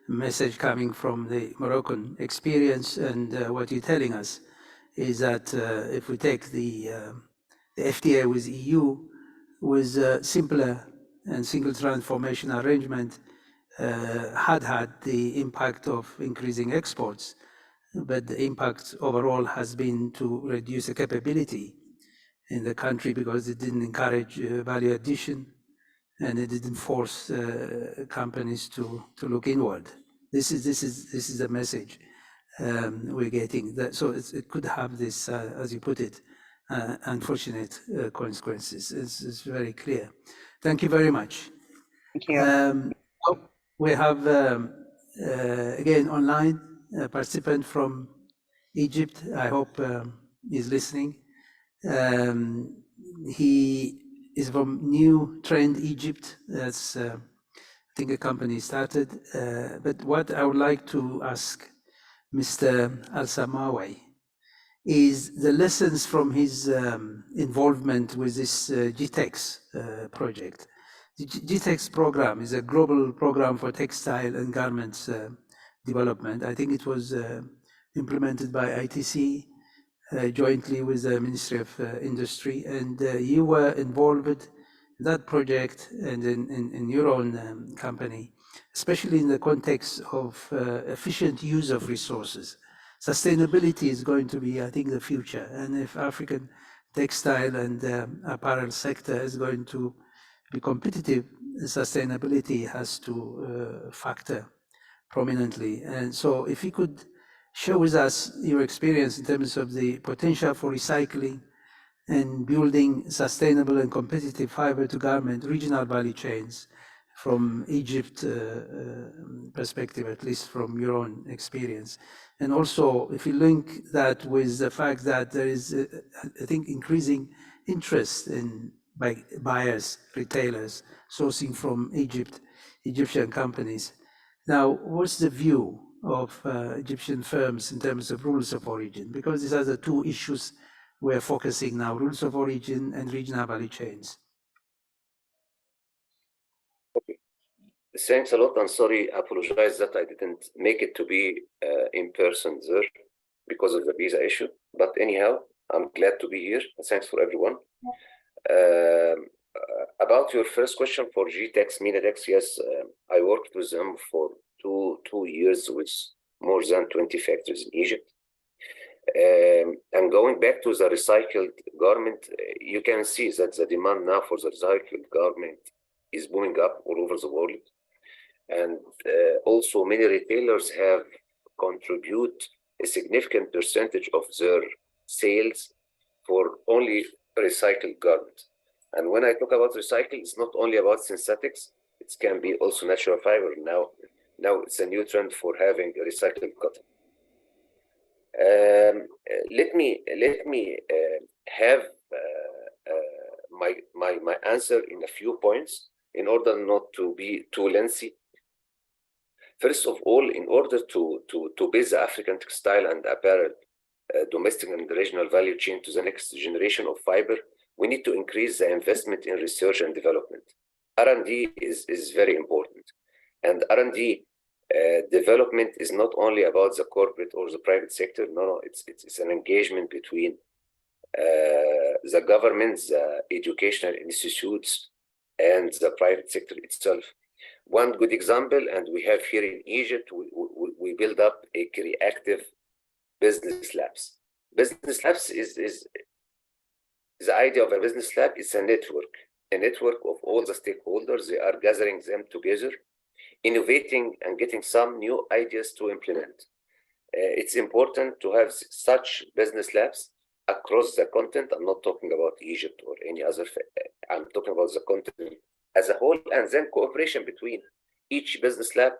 message coming from the Moroccan experience, and what you're telling us is that if we take the FTA with EU was simpler and single transformation arrangement had the impact of increasing exports, but the impact overall has been to reduce the capability in the country because it didn't encourage value addition and it didn't force companies to look inward. This is the message we're getting. So it could have this, as you put it, unfortunate consequences. It's very clear. Thank you very much. Thank you. We have again online a participant from Egypt. I hope he's listening. He is from New Trend Egypt. That's I think a company started. But what I would like to ask Mr. Al Samawi is the lessons from his involvement with this GTEx project. The GTEx program is a global program for textile and garments development. I think it was implemented by ITC jointly with the Ministry of Industry, and you were involved in that project and in your own company, especially in the context of efficient use of resources. Sustainability is going to be, I think, the future. And if African textile and apparel sector is going to be competitive, sustainability has to factor prominently. And so if you could share with us your experience in terms of the potential for recycling and building sustainable and competitive fiber-to-garment regional value chains from Egypt perspective, at least from your own experience. And also, if you link that with the fact that there is, I think, increasing interest in by buyers, retailers, sourcing from Egyptian companies. Now, what's the view of Egyptian firms in terms of rules of origin? Because these are the two issues we're focusing now, rules of origin and regional value chains. Okay. Thanks a lot. I'm sorry, I apologize that I didn't make it to be in person there because of the visa issue. But anyhow, I'm glad to be here. Thanks for everyone. About your first question for GTEx, Minatex, yes, I worked with them for two years with more than 20 factories in Egypt. And going back to the recycled garment, you can see that the demand now for the recycled garment is booming up all over the world. And also many retailers have contributed a significant percentage of their sales for only recycled garments. And when I talk about recycling, it's not only about synthetics, it can be also natural fiber. Now it's a new trend for having recycled cotton. Let me have my answer in a few points in order not to be too lengthy. First of all, in order to build the African textile and apparel domestic and regional value chain to the next generation of fiber, we need to increase the investment in research and development. R&D is very important. And R&D development is not only about the corporate or the private sector. No, it's an engagement between the government, the educational institutes, and the private sector itself. One good example, and we have here in Egypt, we build up a reactive business labs. Business labs is the idea of a business lab is a network of all the stakeholders. They are gathering them together, innovating and getting some new ideas to implement. It's important to have such business labs across the continent. I'm not talking about Egypt or any other, I'm talking about the continent as a whole, and then cooperation between each business lab.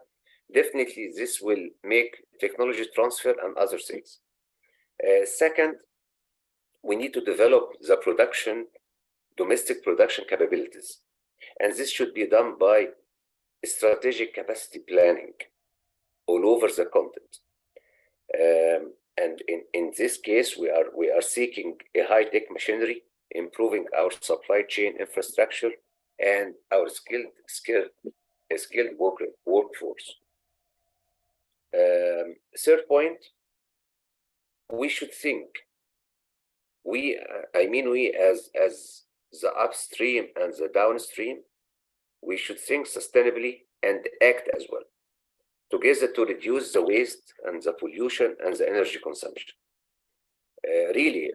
Definitely this will make technology transfer and other things. Second, we need to develop the domestic production capabilities. And this should be done by strategic capacity planning all over the continent. And in this case, we are seeking a high-tech machinery, improving our supply chain infrastructure and our skilled workforce. Third point, we should think. We as the upstream and the downstream, we should think sustainably and act as well, together to reduce the waste and the pollution and the energy consumption. Really,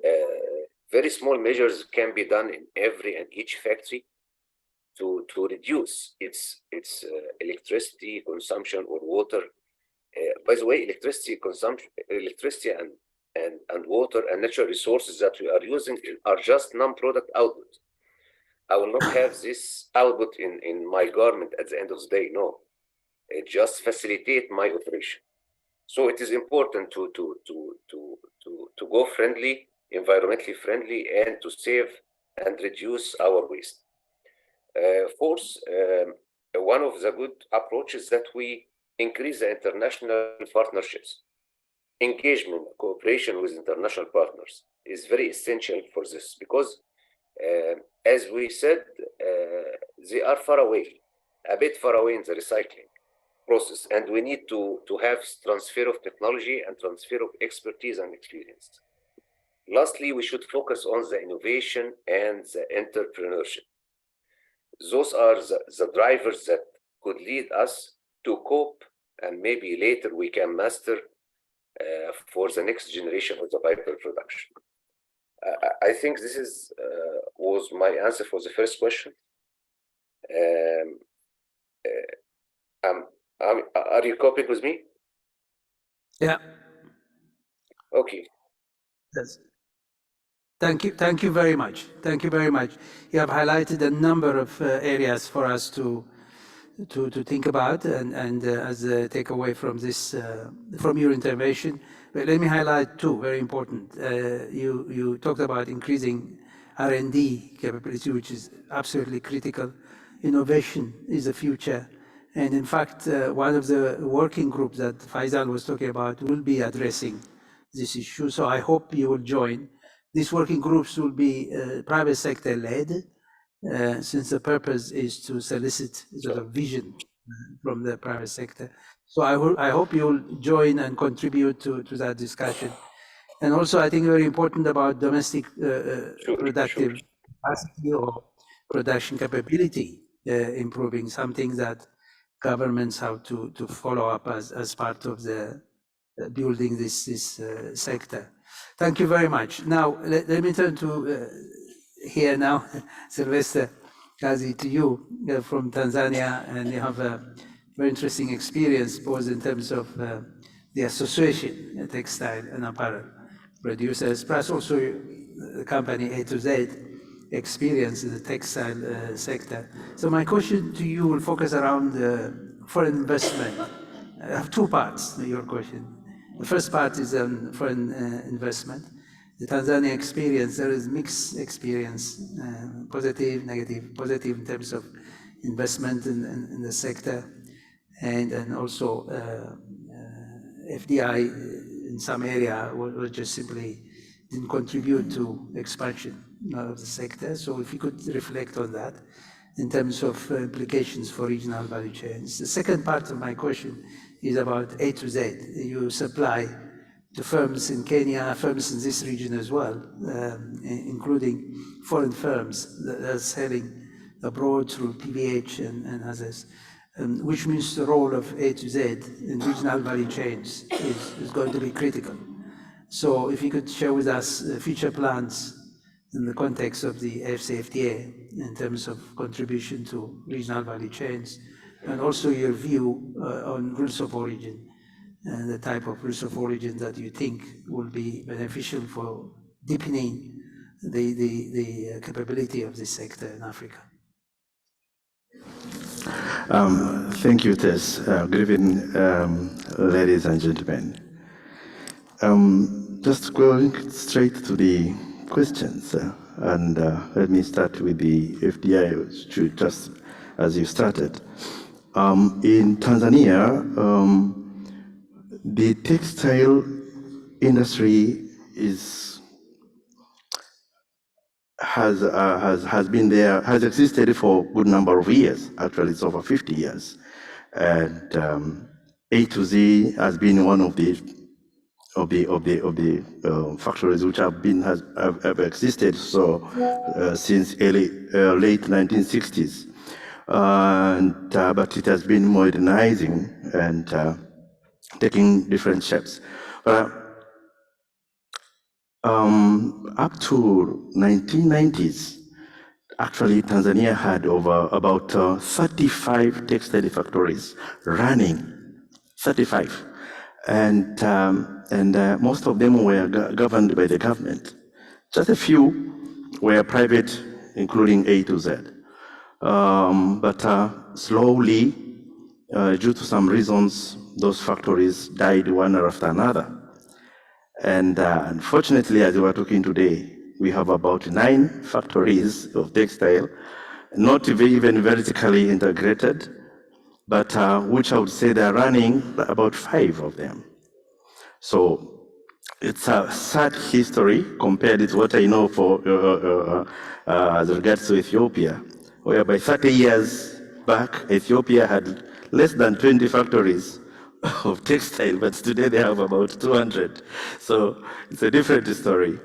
very small measures can be done in every and each factory to reduce its electricity consumption or water. By the way, electricity consumption, and water and natural resources that we are using are just non-product output. I will not have this output in my garment at the end of the day. No, it just facilitate my operation. So it is important to go friendly, environmentally friendly, and to save and reduce our waste. Fourth, one of the good approaches that we increase the international partnerships, engagement, cooperation with international partners is very essential for this, because as we said, they are far away, a bit far away in the recycling process, and we need to have transfer of technology and transfer of expertise and experience. Lastly, we should focus on the innovation and the entrepreneurship. Those are the drivers that could lead us to cope, and maybe later we can master for the next generation of the fiber production. I think this is was my answer for the first question. Are you copying with me? Yeah. Okay. Yes. Thank you very much. Thank you very much. You have highlighted a number of areas for us to think about, and as a takeaway from this, from your intervention. But let me highlight two very important. You talked about increasing R&D capability, which is absolutely critical. Innovation is the future. And in fact, one of the working groups that Faisal was talking about will be addressing this issue. So I hope you will join. These working groups will be private sector led, since the purpose is to solicit sort of vision from the private sector. So I hope you'll join and contribute to that discussion. And also, I think very important about domestic productive capacity or production capability, improving, something that governments have to follow up as part of the building this sector. Thank you very much. Now, let me turn to here now, Sylvester Kazi, to you from Tanzania, and you have a very interesting experience, both in terms of the association, textile and apparel producers, plus also the company A to Z experience in the textile sector. So my question to you will focus around foreign investment. I have two parts to your question. The first part is on foreign investment. The Tanzania experience, there is mixed experience, positive, negative, positive in terms of investment in the sector, and also FDI in some area was just simply didn't contribute to expansion of the sector. So if you could reflect on that in terms of implications for regional value chains. The second part of my question is about A to Z. You supply to firms in Kenya, firms in this region as well, including foreign firms that are selling abroad through PVH and others, which means the role of A to Z in regional value chains is going to be critical. So if you could share with us future plans in the context of the AfCFTA in terms of contribution to regional value chains, and also your view on rules of origin and the type of rules of origin that you think will be beneficial for deepening the capability of this sector in Africa. Thank you, Tess. Good evening, ladies and gentlemen. Just going straight to the questions, and let me start with the FDI, just as you started. In Tanzania, the textile industry has been there, has existed for a good number of years. Actually, it's over 50 years, and A to Z has been one of the factories which have existed since late 1960s, but it has been modernizing and taking different shapes. Up to 1990s, actually Tanzania had about 35 textile factories running, 35. And most of them were governed by the government. Just a few were private, including A to Z. But slowly, due to some reasons, those factories died one after another. And unfortunately, as we are talking today, we have about 9 factories of textile, not even vertically integrated, but which I would say they're running about 5 of them. So it's a sad history compared with what I know for as regards to Ethiopia, whereby 30 years back, Ethiopia had less than 20 factories of textile, but today they have about 200. So it's a different story.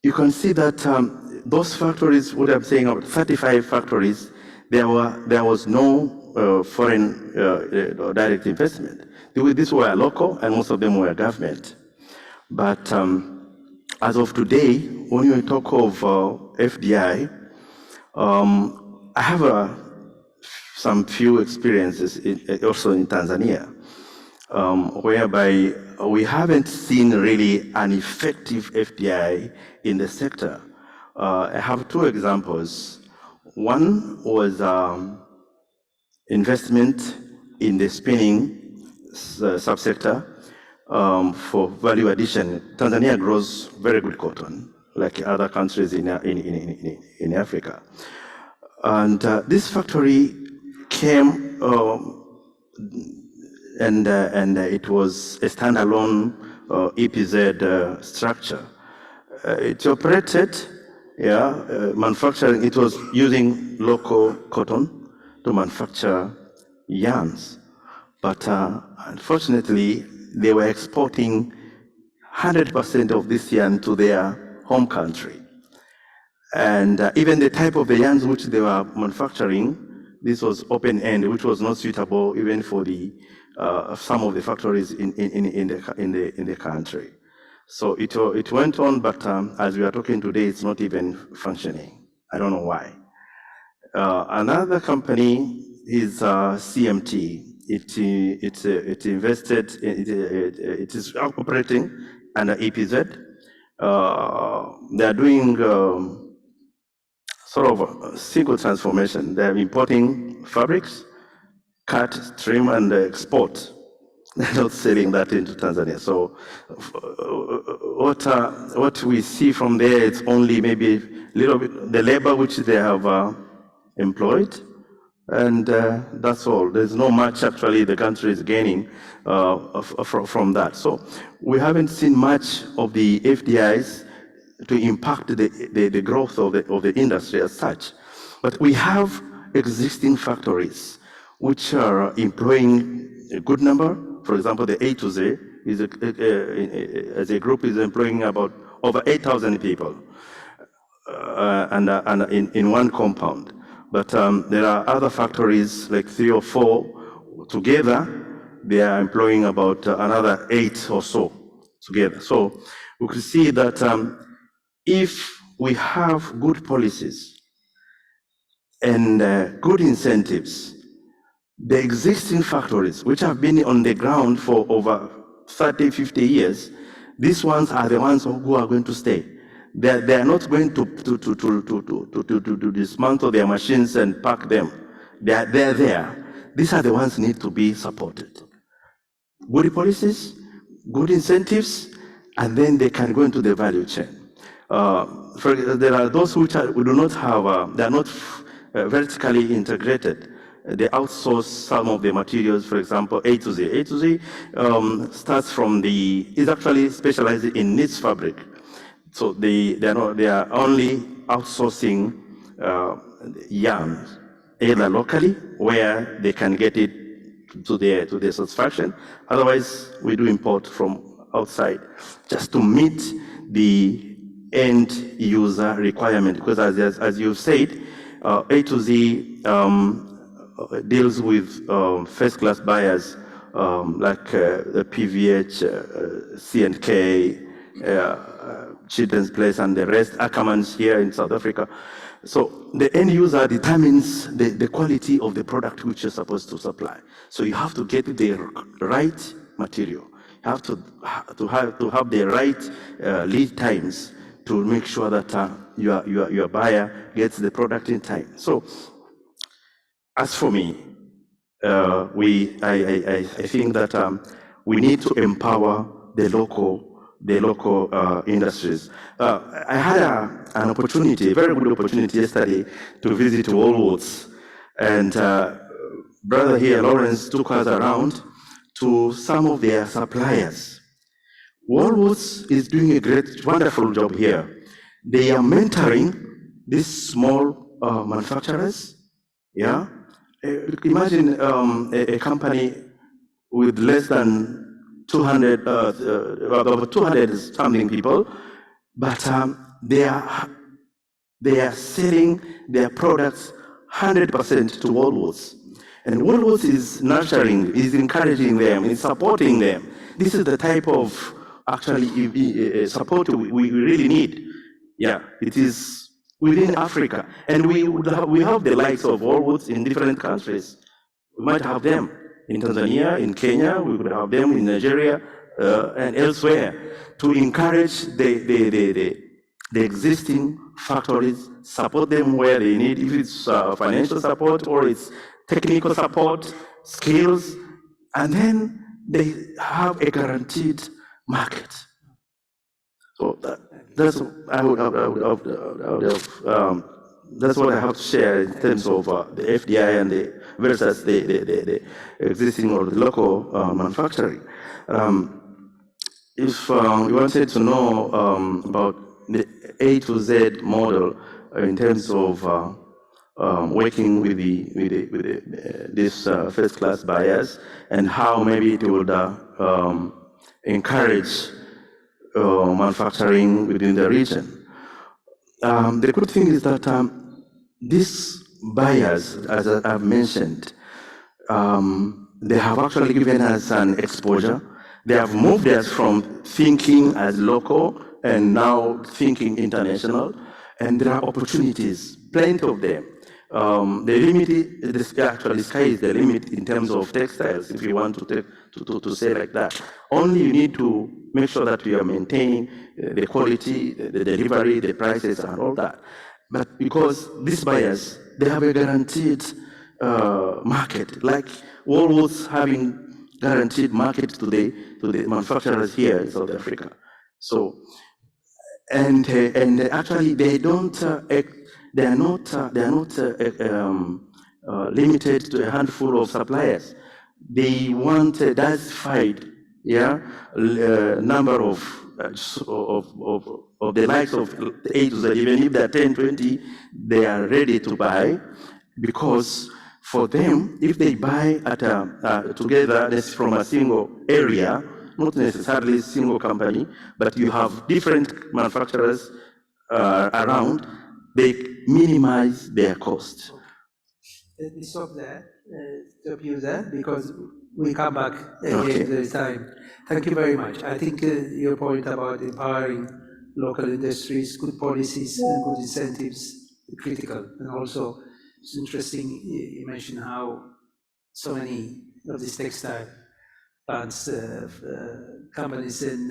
You can see that those factories, what I'm saying about 35 factories, there was no foreign direct investment. These were local, and most of them were government. But as of today, when you talk of FDI, I have some few experiences also in Tanzania, whereby we haven't seen really an effective FDI in the sector. I have two examples. One was investment in the spinning subsector for value addition. Tanzania grows very good cotton, like other countries in Africa. And this factory came and it was a standalone EPZ structure. It operated, manufacturing. It was using local cotton to manufacture yarns, but unfortunately, they were exporting 100% of this yarn to their home country. And even the type of the yarns which they were manufacturing, this was open-end, which was not suitable even for the some of the factories in the country. So it went on, but as we are talking today, it's not even functioning. I don't know why. Another company is CMT. It invested. It is operating under EPZ. They are doing sort of a single transformation. They're importing fabrics, cut, trim, and export. They're not selling that into Tanzania. So what we see from there, it's only maybe a little bit the labor which they have employed, and that's all. There's no much actually the country is gaining from that. So we haven't seen much of the FDIs to impact the growth of the industry as such. But we have existing factories which are employing a good number. For example, the A to Z is as a group is employing about over 8,000 people and in one compound. But there are other factories, like 3 or 4 together. They are employing about another 8 or so together. So we could see that if we have good policies and good incentives, the existing factories, which have been on the ground for over 30, 50 years, these ones are the ones who are going to stay. They are not going to dismantle their machines and pack them. They're there. These are the ones who need to be supported. Good policies, good incentives, and then they can go into the value chain. There are those which we do not have, they are not vertically integrated. They outsource some of the materials, for example, A to Z. A to Z starts from is actually specialized in niche fabric. So they are only outsourcing yarns, either locally, where they can get it to their satisfaction. Otherwise, we do import from outside, just to meet the end user requirement. Because as you said, A to Z deals with first-class buyers like the PVH, C&K, Children's Place, and the rest, Ackermans here in South Africa. So the end user determines the quality of the product which you're supposed to supply. So you have to get the right material. You have to have the right lead times to make sure that your buyer gets the product in time. So as for me, I think that we need to empower the local industries. I had an opportunity, a very good opportunity yesterday to visit Woolworths, and brother here, Lawrence, took us around to some of their suppliers. Woolworths is doing a great, wonderful job here. They are mentoring these small manufacturers. Yeah, imagine a company with less than 200, about 200 something people, but they are selling their products 100% to Woolworths. And Woolworths is nurturing, is encouraging them, is supporting them. This is the type of actually support we really need. Yeah, it is within Africa. And we have the likes of Woolworths in different countries. We might have them in Tanzania, in Kenya, we could have them in Nigeria and elsewhere to encourage the existing factories, support them where they need, if it's financial support or it's technical support, skills, and then they have a guaranteed market. So that's that's what I have to share in terms of the FDI and the versus the existing or the local manufacturing. If you wanted to know about the A to Z model in terms of working with these first-class buyers and how maybe it would encourage manufacturing within the region. The good thing is that these buyers, as I've mentioned, they have actually given us an exposure. They have moved us from thinking as local and now thinking international, and there are opportunities, plenty of them. The limit, actually, the sky is the limit in terms of textiles, if you want to say like that. Only you need to make sure that we are maintaining the quality, the delivery, the prices, and all that. But because these buyers, they have a guaranteed market, like Woolworths having guaranteed market to the manufacturers here in South Africa. So, and actually they don't, they are not limited to a handful of suppliers. They want a diversified, number of the likes of A to Z. Even if they're 10, 20, they are ready to buy, because for them, if they buy at together, that's from a single area, not necessarily a single company, but you have different manufacturers around, they minimize their cost. Let me stop you there, because we come back again to this time. Thank you very much. I think your point about empowering local industries, good policies, and good incentives is critical. And also, it's interesting you mentioned how so many of these textile plants, companies in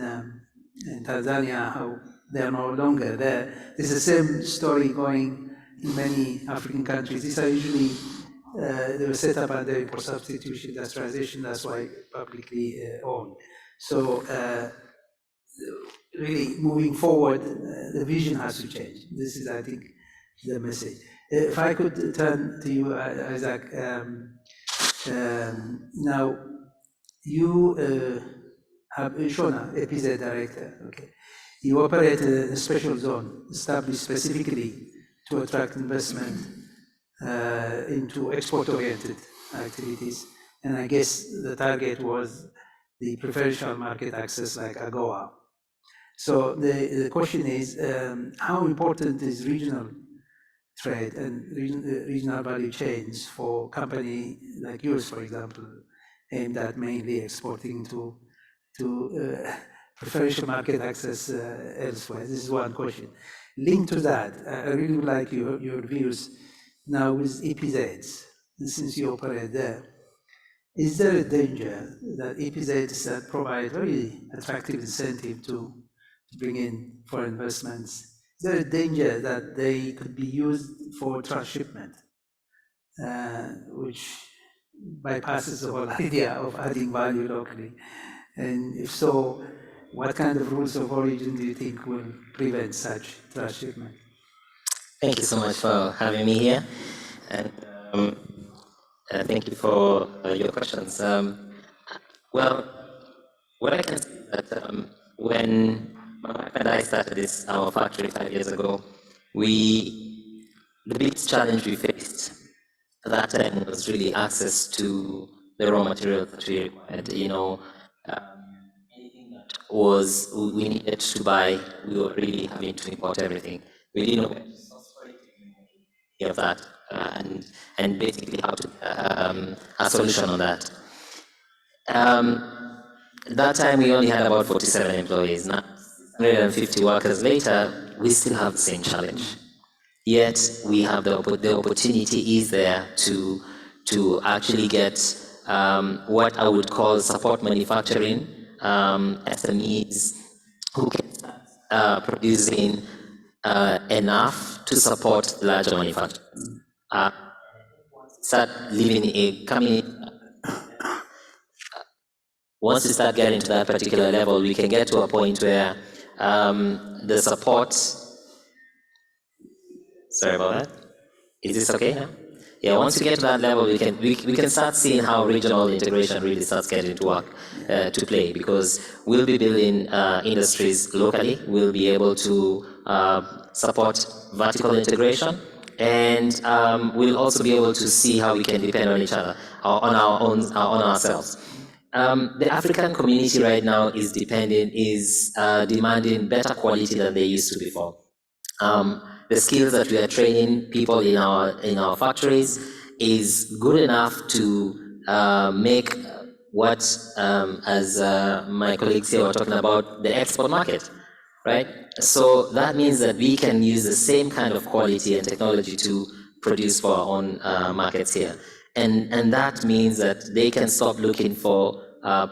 Tanzania, how they are no longer there. There's the same story going in many African countries. These are usually, they were set up under import substitution, industrialization, that's why publicly owned. So really moving forward, the vision has to change. This is, I think, the message. If I could turn to you, Isaac, now you have Shona, APZ director, okay. You operate a special zone established specifically to attract investment into export-oriented activities. And I guess the target was the preferential market access like AGOA. So the question is, how important is regional trade and regional value chains for a company like yours, for example, aimed at mainly exporting to preferential market access elsewhere? This is one question. Linked to that, I really would like your views now with EPZs, since you operate there. Is there a danger that EPZs that provide very attractive incentive to bring in foreign investments, is there a danger that they could be used for transshipment, which bypasses the whole idea of adding value locally? And if so, what kind of rules of origin do you think will prevent such transshipment? Thank you so much for having me here. And thank you for your questions. Well, what I can say is that when my wife and I started our factory 5 years ago, the biggest challenge we faced at that time was really access to the raw materials that we required. Anything that we needed to buy, we were really having to import everything. We didn't know where to source for it, any of that, and basically how to a solution on that. At that time, we only had about 47 employees. Now, 150 workers later, we still have the same challenge. Yet, we have the opportunity is there to actually get what I would call support manufacturing, SMEs who can start producing enough to support larger manufacturers. Once we start getting to that particular level, we can get to a point where the support. Sorry about that. Is this okay now? Yeah, once we get to that level, we can start seeing how regional integration really starts getting to work, to play, because we'll be building industries locally. We'll be able to support vertical integration, and we'll also be able to see how we can depend on each other, on ourselves. The African community right now is demanding better quality than they used to before. The skills that we are training people in our factories is good enough to make what, as my colleagues here were talking about, the export market, right? So that means that we can use the same kind of quality and technology to produce for our own markets here. And that means that they can stop looking for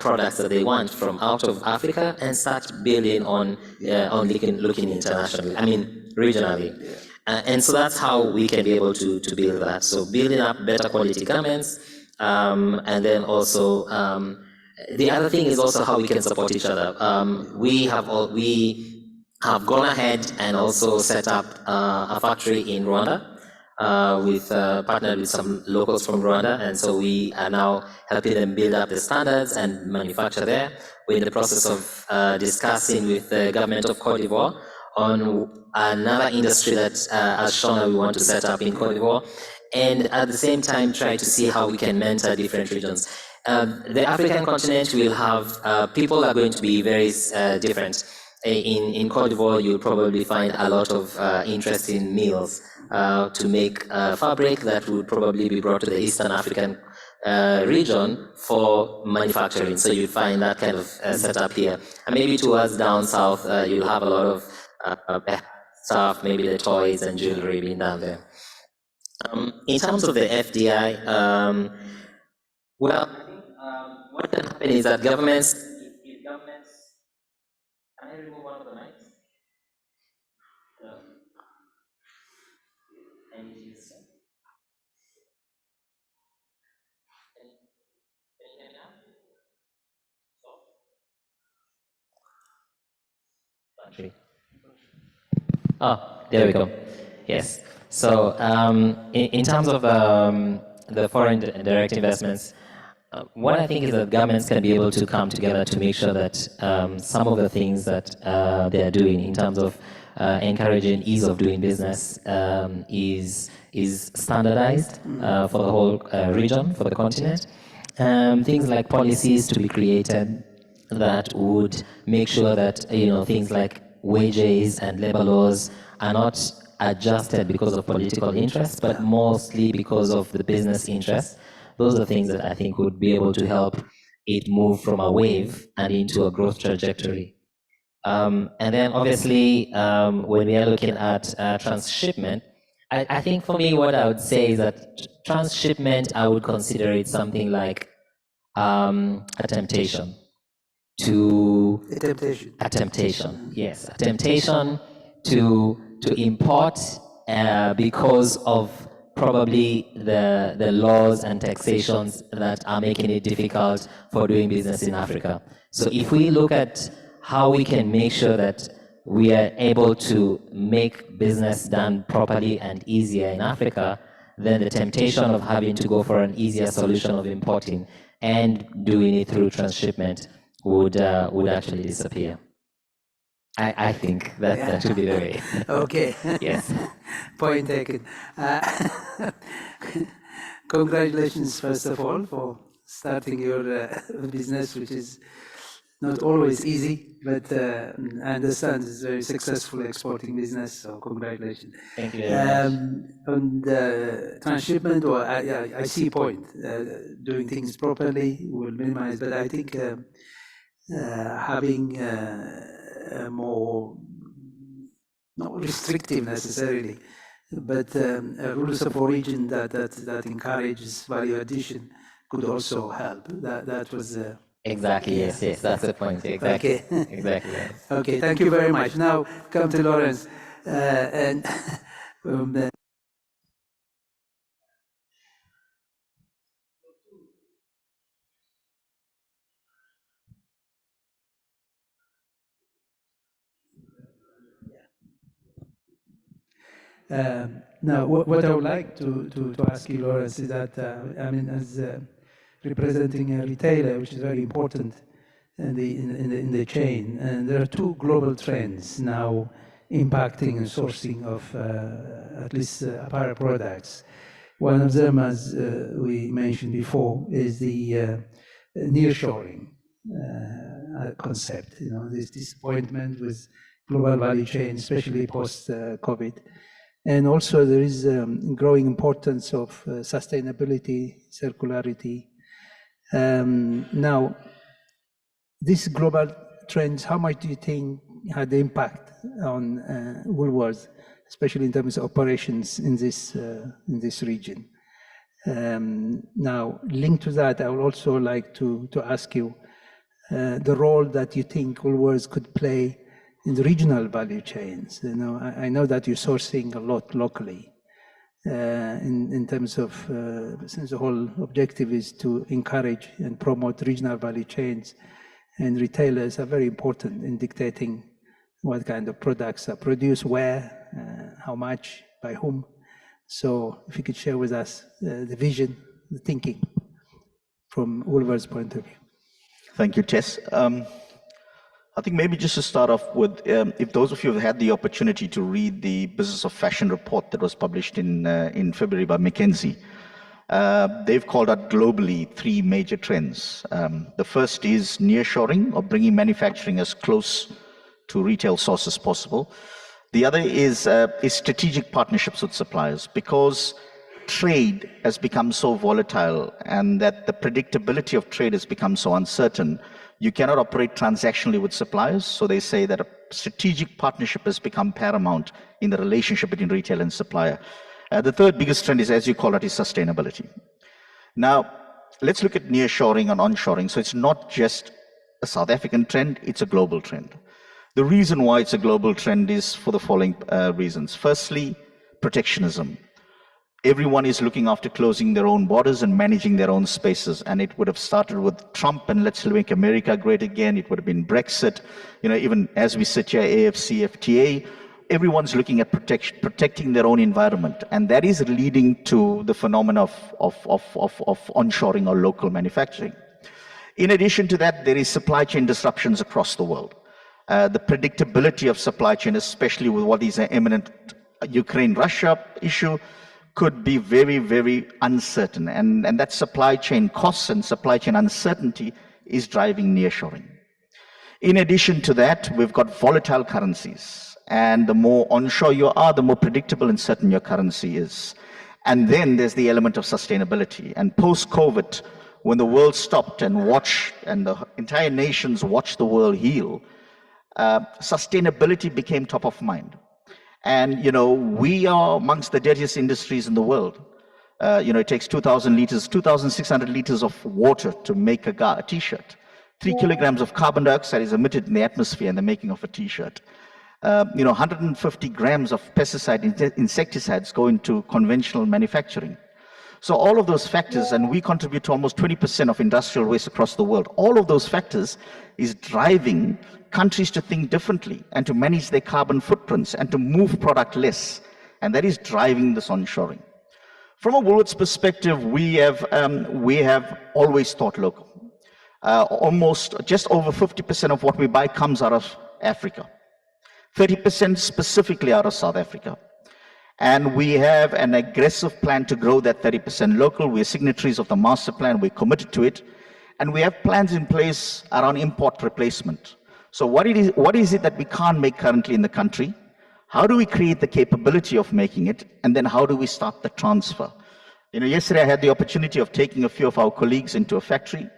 products that they want from out of Africa and start building on looking internationally, regionally. And so that's how we can be able to build that. So building up better quality garments, and then also the other thing is also how we can support each other. We have gone ahead and also set up a factory in Rwanda. With partnered with some locals from Rwanda, and so we are now helping them build up the standards and manufacture there. We're in the process of discussing with the government of Cote d'Ivoire on another industry that, as Shona, we want to set up in Cote d'Ivoire, and at the same time try to see how we can mentor different regions. The African continent will have, people are going to be very different. In Cote d'Ivoire, you'll probably find a lot of interesting mills to make fabric that would probably be brought to the Eastern African region for manufacturing. So you'd find that kind of setup here. And maybe towards down south, you'll have a lot of stuff, maybe the toys and jewelry being done there. In terms of the FDI, well, I think what can happen is that governments, can I remove one of the mics? Oh, there we go. Yes. So in terms of the foreign direct investments, what I think is that governments can be able to come together to make sure that some of the things that they are doing in terms of encouraging ease of doing business is standardized for the whole region, for the continent. Things like policies to be created that would make sure that things like wages and labor laws are not adjusted because of political interest, but mostly because of the business interest. Those are things that I think would be able to help it move from a wave and into a growth trajectory. And then obviously, when we are looking at transshipment, I think for me, what I would say is that transshipment, I would consider it something like a temptation. A temptation, yes, a temptation to import because of probably the laws and taxations that are making it difficult for doing business in Africa. So if we look at how we can make sure that we are able to make business done properly and easier in Africa, then the temptation of having to go for an easier solution of importing and doing it through transshipment would actually disappear. I think that should be the way. Okay. Yes. Point taken. Congratulations, first of all, for starting your business, which is not always easy, but I understand it's a very successful exporting business, so congratulations. Thank you very much. On the transshipment, I see a point. Doing things properly will minimize, but I think having more, not restrictive necessarily, but rules of origin that encourages value addition could also help. That was exactly, yes, that's the point. Exactly. Okay. Exactly. Yes. Okay, thank you very much. Now come to Lawrence. And now, what I would like to ask you, Lawrence, is that, I mean, as representing a retailer, which is very important in the chain, and there are two global trends now impacting and sourcing of at least apparel products. One of them, as we mentioned before, is the nearshoring concept. You know, this disappointment with global value chain, especially post-COVID. And also there is growing importance of sustainability, circularity. Now, these global trends, how much do you think had the impact on Woolworths, especially in terms of operations in this region? Now, linked to that, I would also like to ask you the role that you think Woolworths could play in the regional value chains. You know, I know that you're sourcing a lot locally in terms of, since the whole objective is to encourage and promote regional value chains, and retailers are very important in dictating what kind of products are produced, where, how much, by whom. So if you could share with us the vision, the thinking from Woolworths' point of view. Thank you, Tess. I think maybe just to start off with, if those of you have had the opportunity to read the Business of Fashion report that was published in February by McKinsey, they've called out globally 3 major trends. The first is nearshoring, or bringing manufacturing as close to retail source as possible. The other is strategic partnerships with suppliers, because trade has become so volatile and that the predictability of trade has become so uncertain. You cannot operate transactionally with suppliers, so they say that a strategic partnership has become paramount in the relationship between retail and supplier. The third biggest trend is, as you call it, is sustainability. Now, let's look at nearshoring and onshoring. So it's not just a South African trend, it's a global trend. The reason why it's a global trend is for the following reasons. Firstly, protectionism. Everyone is looking after closing their own borders and managing their own spaces. And it would have started with Trump and let's make America great again. It would have been Brexit. You know, even as we sit here, AfCFTA, everyone's looking at protecting their own environment. And that is leading to the phenomenon of onshoring or local manufacturing. In addition to that, there is supply chain disruptions across the world. The predictability of supply chain, especially with what is an imminent Ukraine-Russia issue, could be very, very uncertain. And that supply chain costs and supply chain uncertainty is driving nearshoring. In addition to that, we've got volatile currencies. And the more onshore you are, the more predictable and certain your currency is. And then there's the element of sustainability. And post-COVID, when the world stopped and watched, and the entire nations watched the world heal, sustainability became top of mind. And, you know, we are amongst the dirtiest industries in the world. You know, it takes 2,000 liters, 2,600 liters of water to make a t-shirt. 3 kilograms of carbon dioxide is emitted in the atmosphere in the making of a t-shirt. You know, 150 grams of pesticide, insecticides go into conventional manufacturing. So all of those factors, and we contribute to almost 20% of industrial waste across the world. All of those factors is driving countries to think differently and to manage their carbon footprints and to move product less. And that is driving this onshoring. From a Woolworths perspective, we have always thought local. Almost just over 50% of what we buy comes out of Africa, 30% specifically out of South Africa. And we have an aggressive plan to grow that 30% local. We're signatories of the master plan, we're committed to it. And we have plans in place around import replacement. So what is it that we can't make currently in the country? How do we create the capability of making it? And then how do we start the transfer? You know, yesterday I had the opportunity of taking a few of our colleagues into a factory.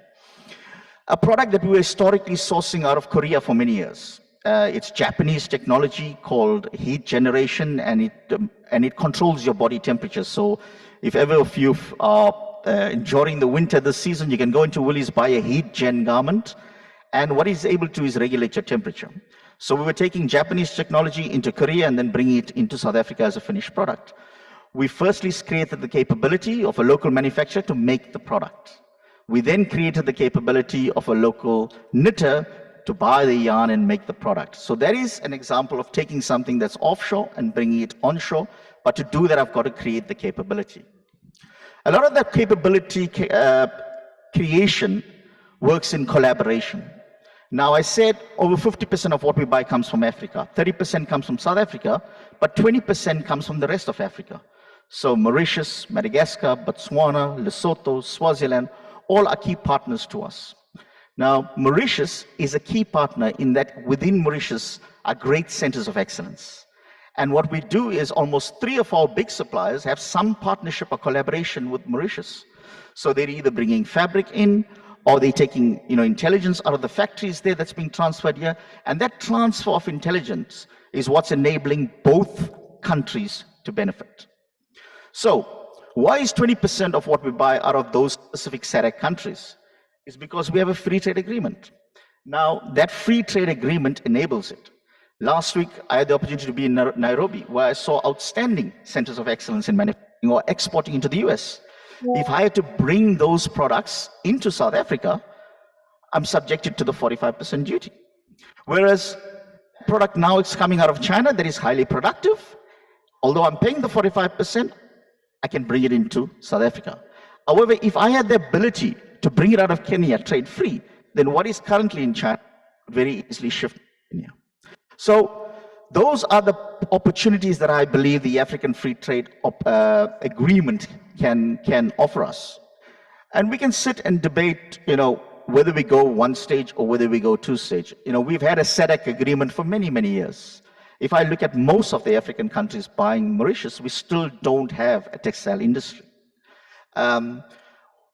A product that we were historically sourcing out of Korea for many years. It's Japanese technology called heat generation, and it controls your body temperature. So if ever of you are during the winter this season, you can go into Woolies, buy a heat gen garment, and what it's able to is regulate your temperature. So we were taking Japanese technology into Korea and then bringing it into South Africa as a finished product. We firstly created the capability of a local manufacturer to make the product. We then created the capability of a local knitter to buy the yarn and make the product. So that is an example of taking something that's offshore and bringing it onshore, but to do that, I've got to create the capability. A lot of that capability creation works in collaboration. Now, I said over 50% of what we buy comes from Africa, 30% comes from South Africa, but 20% comes from the rest of Africa. So Mauritius, Madagascar, Botswana, Lesotho, Swaziland, all are key partners to us. Now, Mauritius is a key partner in that within Mauritius are great centers of excellence. And what we do is almost 3 of our big suppliers have some partnership or collaboration with Mauritius. So they're either bringing fabric in, or they're taking intelligence out of the factories there that's being transferred here. And that transfer of intelligence is what's enabling both countries to benefit. So why is 20% of what we buy out of those specific SADC countries? It's because we have a free trade agreement. Now, that free trade agreement enables it. Last week, I had the opportunity to be in Nairobi, where I saw outstanding centers of excellence in manufacturing or exporting into the US. If I had to bring those products into South Africa, I'm subjected to the 45% duty. Whereas product now is coming out of China that is highly productive. Although I'm paying the 45%, I can bring it into South Africa. However, if I had the ability to bring it out of Kenya trade-free, then what is currently in China could very easily shift to Kenya. So those are the opportunities that I believe the African Free Trade Agreement can offer us. And we can sit and debate, whether we go one stage or whether we go two stage. We've had a SADC agreement for many, many years. If I look at most of the African countries buying Mauritius, we still don't have a textile industry.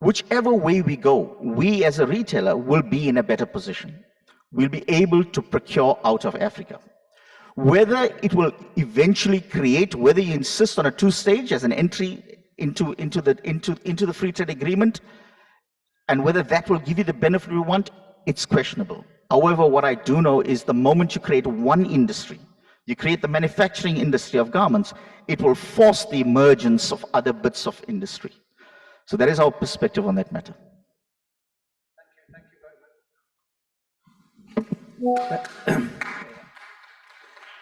Whichever way we go, we as a retailer will be in a better position. We'll be able to procure out of Africa. Whether it will eventually create, whether you insist on a two-stage as an entry into the free trade agreement, and whether that will give you the benefit we want, it's questionable. However, what I do know is the moment you create one industry, you create the manufacturing industry of garments, it will force the emergence of other bits of industry. So that is our perspective on that matter.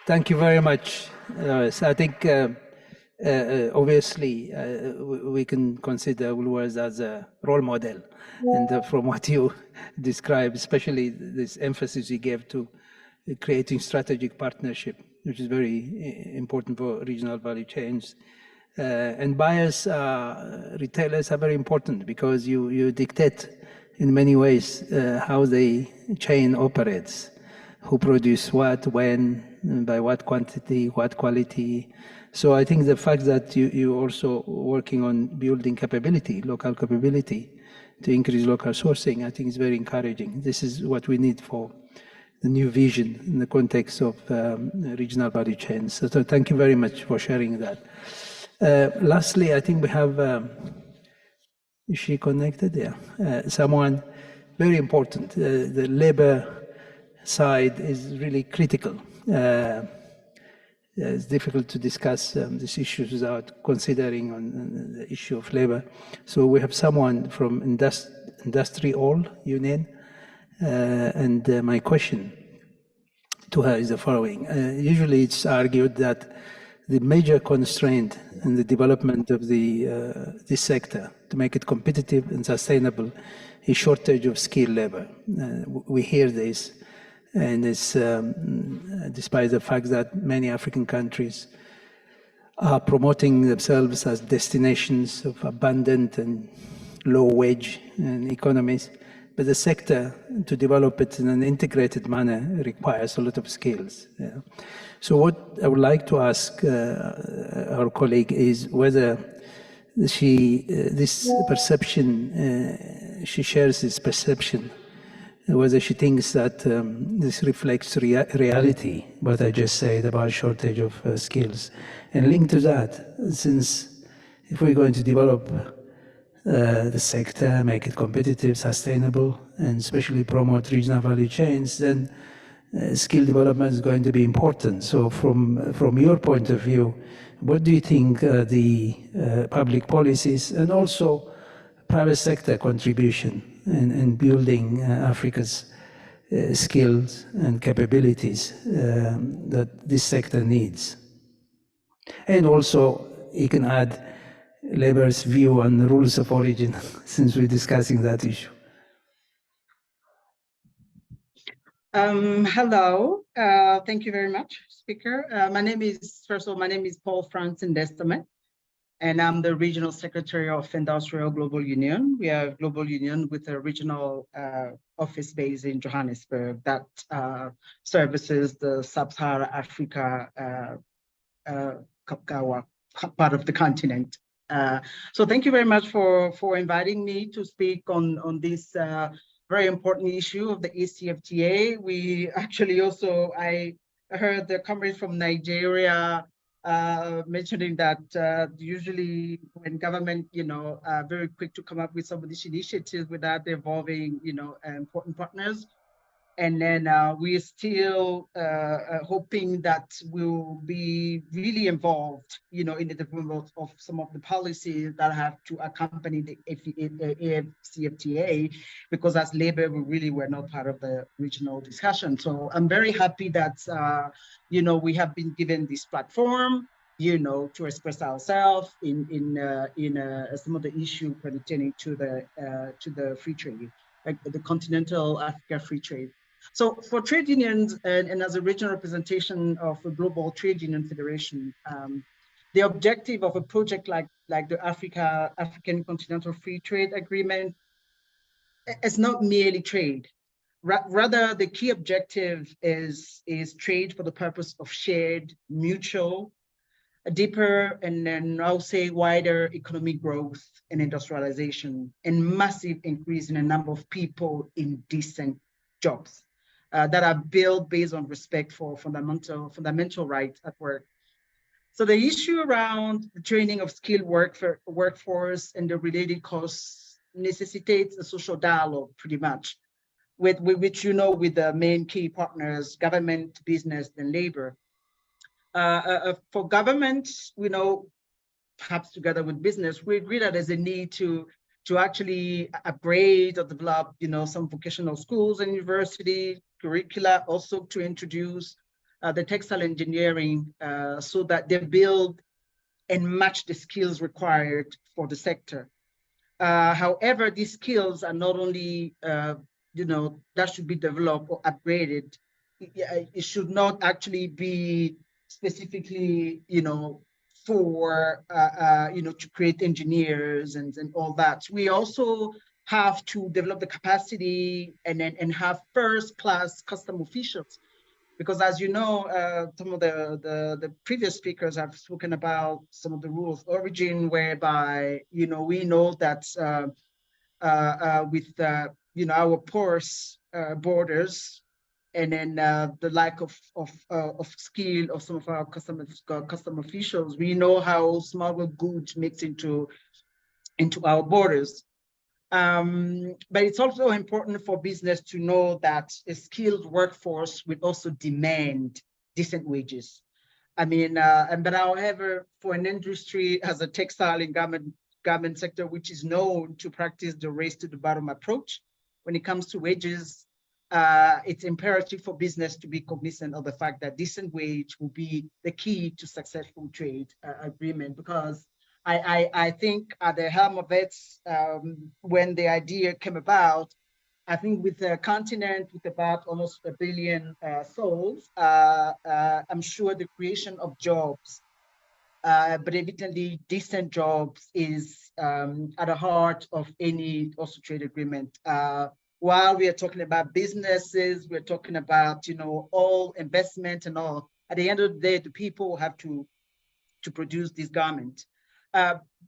Thank you very much. So I think obviously we can consider Woolworths as a role model. And from what you described, especially this emphasis you gave to creating strategic partnership, which is very important for regional value chains. And buyers, retailers are very important because you dictate in many ways how the chain operates, who produce what, when, by what quantity, what quality. So I think the fact that you're also working on building capability, local capability, to increase local sourcing, I think is very encouraging. This is what we need for the new vision in the context of regional value chains. So thank you very much for sharing that. Lastly, I think we have, is she connected? Yeah, someone very important. The labor side is really critical. It's difficult to discuss these issues without considering on the issue of labor. So we have someone from Industrial Union, and my question to her is the following. Usually it's argued that the major constraint in the development of this sector to make it competitive and sustainable is shortage of skilled labor. We hear this, and it's despite the fact that many African countries are promoting themselves as destinations of abundant and low-wage economies, but the sector, to develop it in an integrated manner, requires a lot of skills. Yeah. So what I would like to ask our colleague is whether she shares this perception, whether she thinks that this reflects reality, what I just said about shortage of skills. And linked to that, since if we're going to develop the sector, make it competitive, sustainable, and especially promote regional value chains, then skill development is going to be important. So from your point of view, what do you think the public policies and also private sector contribution in building Africa's skills and capabilities that this sector needs? And also, you can add labor's view on the rules of origin, since we're discussing that issue. Hello, thank you very much, Speaker. My name is Paul Francis Ndestame, and I'm the Regional Secretary of Industrial Global Union. We are a global union with a regional office based in Johannesburg that services the Sub-Saharan Africa part of the continent. So thank you very much for inviting me to speak on this very important issue of the AfCFTA. We actually also, I heard the comrades from Nigeria mentioning that usually when government, are very quick to come up with some of these initiatives without involving, important partners. And then we're still hoping that we'll be really involved, in the development of some of the policies that have to accompany the AfCFTA, because as labor, we were not part of the regional discussion. So I'm very happy that, we have been given this platform, to express ourselves in some of the issues pertaining to the free trade, like the continental Africa free trade. So for trade unions and as a regional representation of a global trade union federation, the objective of a project like the African Continental Free Trade Agreement is not merely trade. Rather, the key objective is trade for the purpose of shared, mutual, deeper, and then I'll say wider economic growth and industrialization, and massive increase in the number of people in decent jobs that are built based on respect for fundamental rights at work. So the issue around the training of skilled workforce and the related costs necessitates a social dialogue, pretty much, with which with the main key partners, government, business, and labor. For government, perhaps together with business, we agree that there's a need to actually upgrade or develop, some vocational schools and university curricula, also to introduce the textile engineering so that they build and match the skills required for the sector. However, these skills are not only, that should be developed or upgraded. It should not actually be specifically, for, to create engineers and all that. We also have to develop the capacity and have first-class custom officials, because as you know, some of the previous speakers have spoken about some of the rules of origin, whereby we know that with our porous borders, and then the lack of skill of some of our custom officials, we know how smuggled goods mix into our borders. But it's also important for business to know that a skilled workforce will also demand decent wages. But however, for an industry as a textile and garment sector, which is known to practice the race to the bottom approach when it comes to wages, it's imperative for business to be cognizant of the fact that decent wage will be the key to successful trade agreement, because I think at the helm of it, when the idea came about, I think with a continent with about almost 1 billion souls, I'm sure the creation of jobs, but evidently decent jobs, is at the heart of any also trade agreement. While we are talking about businesses, we're talking about, all investment and all. At the end of the day, the people have to produce this garment.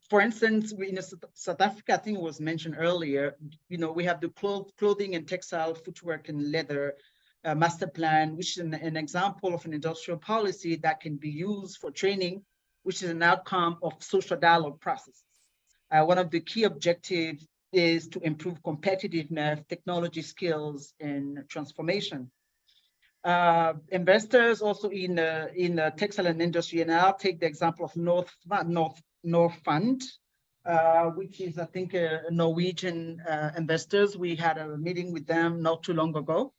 For instance, in South Africa, I think it was mentioned earlier, we have the clothing and textile, footwork and leather master plan, which is an example of an industrial policy that can be used for training, which is an outcome of social dialogue processes. One of the key objectives is to improve competitiveness, technology skills, and transformation. Investors also in the textile and industry, and I'll take the example of North Fund, which is, I think, Norwegian investors. We had a meeting with them not too long ago.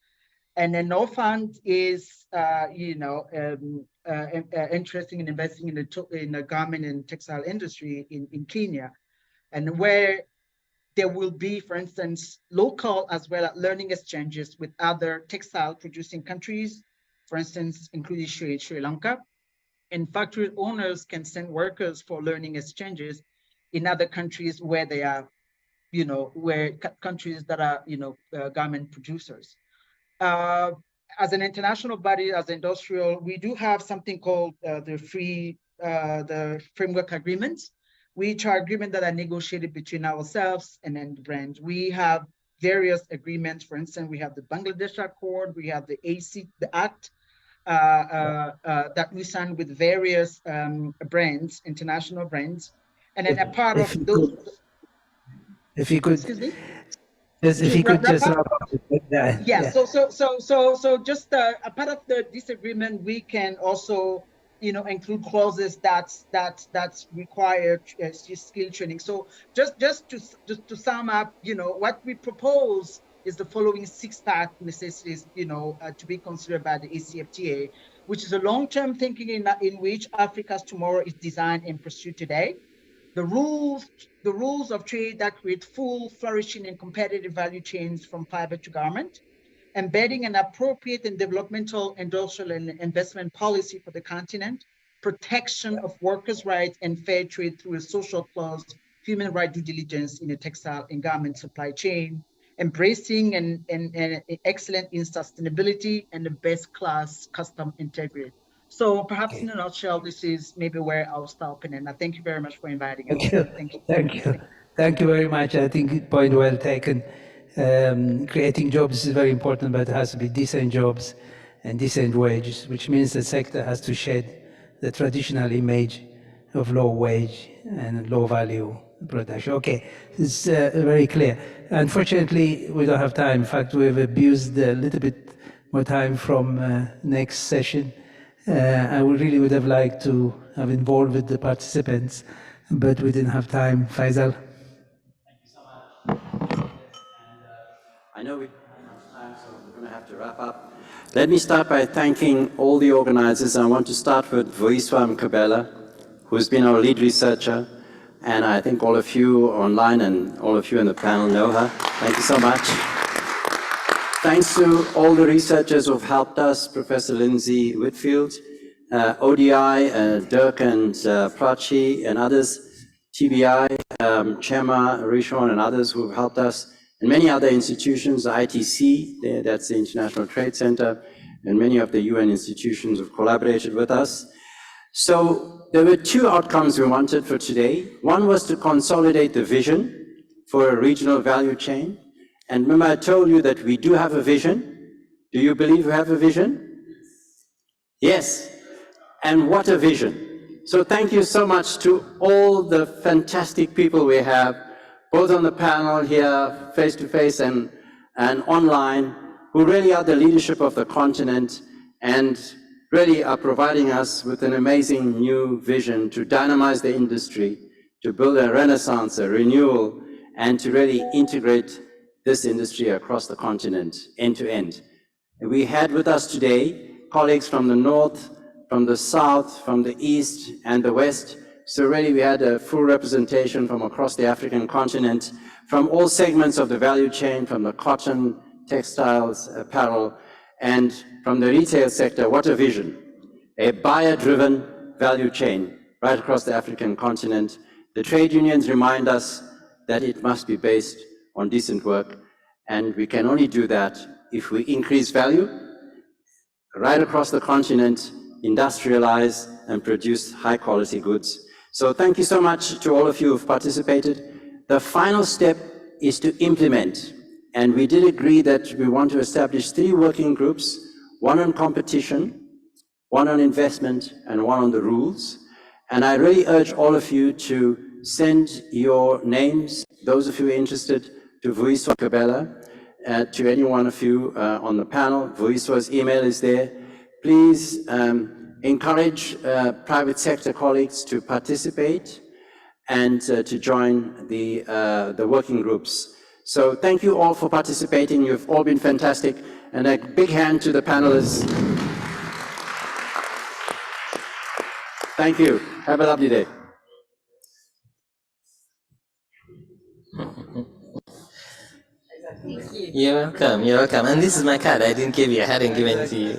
And then North Fund is, interested in investing in the garment and textile industry in Kenya, and where there will be, for instance, local as well as learning exchanges with other textile producing countries, for instance, including Sri Lanka. And factory owners can send workers for learning exchanges in other countries where they are, where countries that are, garment producers. As an international body, as industrial, we do have something called the framework agreements, which are agreements that are negotiated between ourselves and then the brand. We have various agreements. For instance, we have the Bangladesh Accord, we have the Act that we signed with various brands, international brands. And then a part of those. If you could. Excuse me? Yes, if you could just wrap up. Yeah. So just a part of this agreement, we can also, include clauses that's required skill training. So just to sum up, what we propose is the following 6 type necessities, to be considered by the AfCFTA, which is a long-term thinking in which Africa's tomorrow is designed and pursued today. The rules of trade that create full, flourishing, and competitive value chains from fiber to garment, embedding an appropriate and developmental, industrial, and investment policy for the continent, protection of workers' rights and fair trade through a social clause, human rights due diligence in the textile and garment supply chain, embracing and excellent in sustainability and the best class custom integrity. So perhaps in a nutshell, this is maybe where I'll stop. And I thank you very much for inviting us. Thank you. Thank you very much. I think point well taken. Creating jobs is very important, but it has to be decent jobs and decent wages, which means the sector has to shed the traditional image of low wage and low value production. Okay, it's very clear. Unfortunately, we don't have time. In fact, we've abused a little bit more time from next session. I really would have liked to have involved with the participants, but we didn't have time. Faisal? Thank you so much. I know we don't have much time, so we're going to have to wrap up. Let me start by thanking all the organizers. I want to start with Voiswa Mkabela, who's been our lead researcher, and I think all of you online and all of you in the panel know her. Thank you so much. Thanks to all the researchers who've helped us, Professor Lindsay Whitfield, ODI, Dirk and Prachi and others, TBI, Chema, Rishon and others who've helped us, and many other institutions, the ITC, that's the International Trade Center, and many of the UN institutions have collaborated with us. So there were 2 outcomes we wanted for today. One was to consolidate the vision for a regional value chain. And remember, I told you that we do have a vision. Do you believe we have a vision? Yes. And what a vision. So thank you so much to all the fantastic people we have, both on the panel here, face-to-face and online, who really are the leadership of the continent and really are providing us with an amazing new vision to dynamize the industry, to build a renaissance, a renewal, and to really integrate this industry across the continent, end to end. We had with us today colleagues from the north, from the south, from the east and the west. So really we had a full representation from across the African continent, from all segments of the value chain, from the cotton, textiles, apparel, and from the retail sector. What a vision. A buyer-driven value chain right across the African continent. The trade unions remind us that it must be based on decent work, and we can only do that if we increase value right across the continent, industrialize and produce high-quality goods. So thank you so much to all of you who have participated. The final step is to implement, and we did agree that we want to establish 3 working groups, one on competition, one on investment, and one on the rules. And I really urge all of you to send your names, those of you interested, to Vuiswa Kabela, to any one of you on the panel. Vuiswa's email is there. Please encourage private sector colleagues to participate and to join the working groups. So thank you all for participating. You've all been fantastic. And a big hand to the panelists. Thank you. Have a lovely day. You're welcome, you're welcome. And this is my card. I didn't give you, I hadn't given it to you.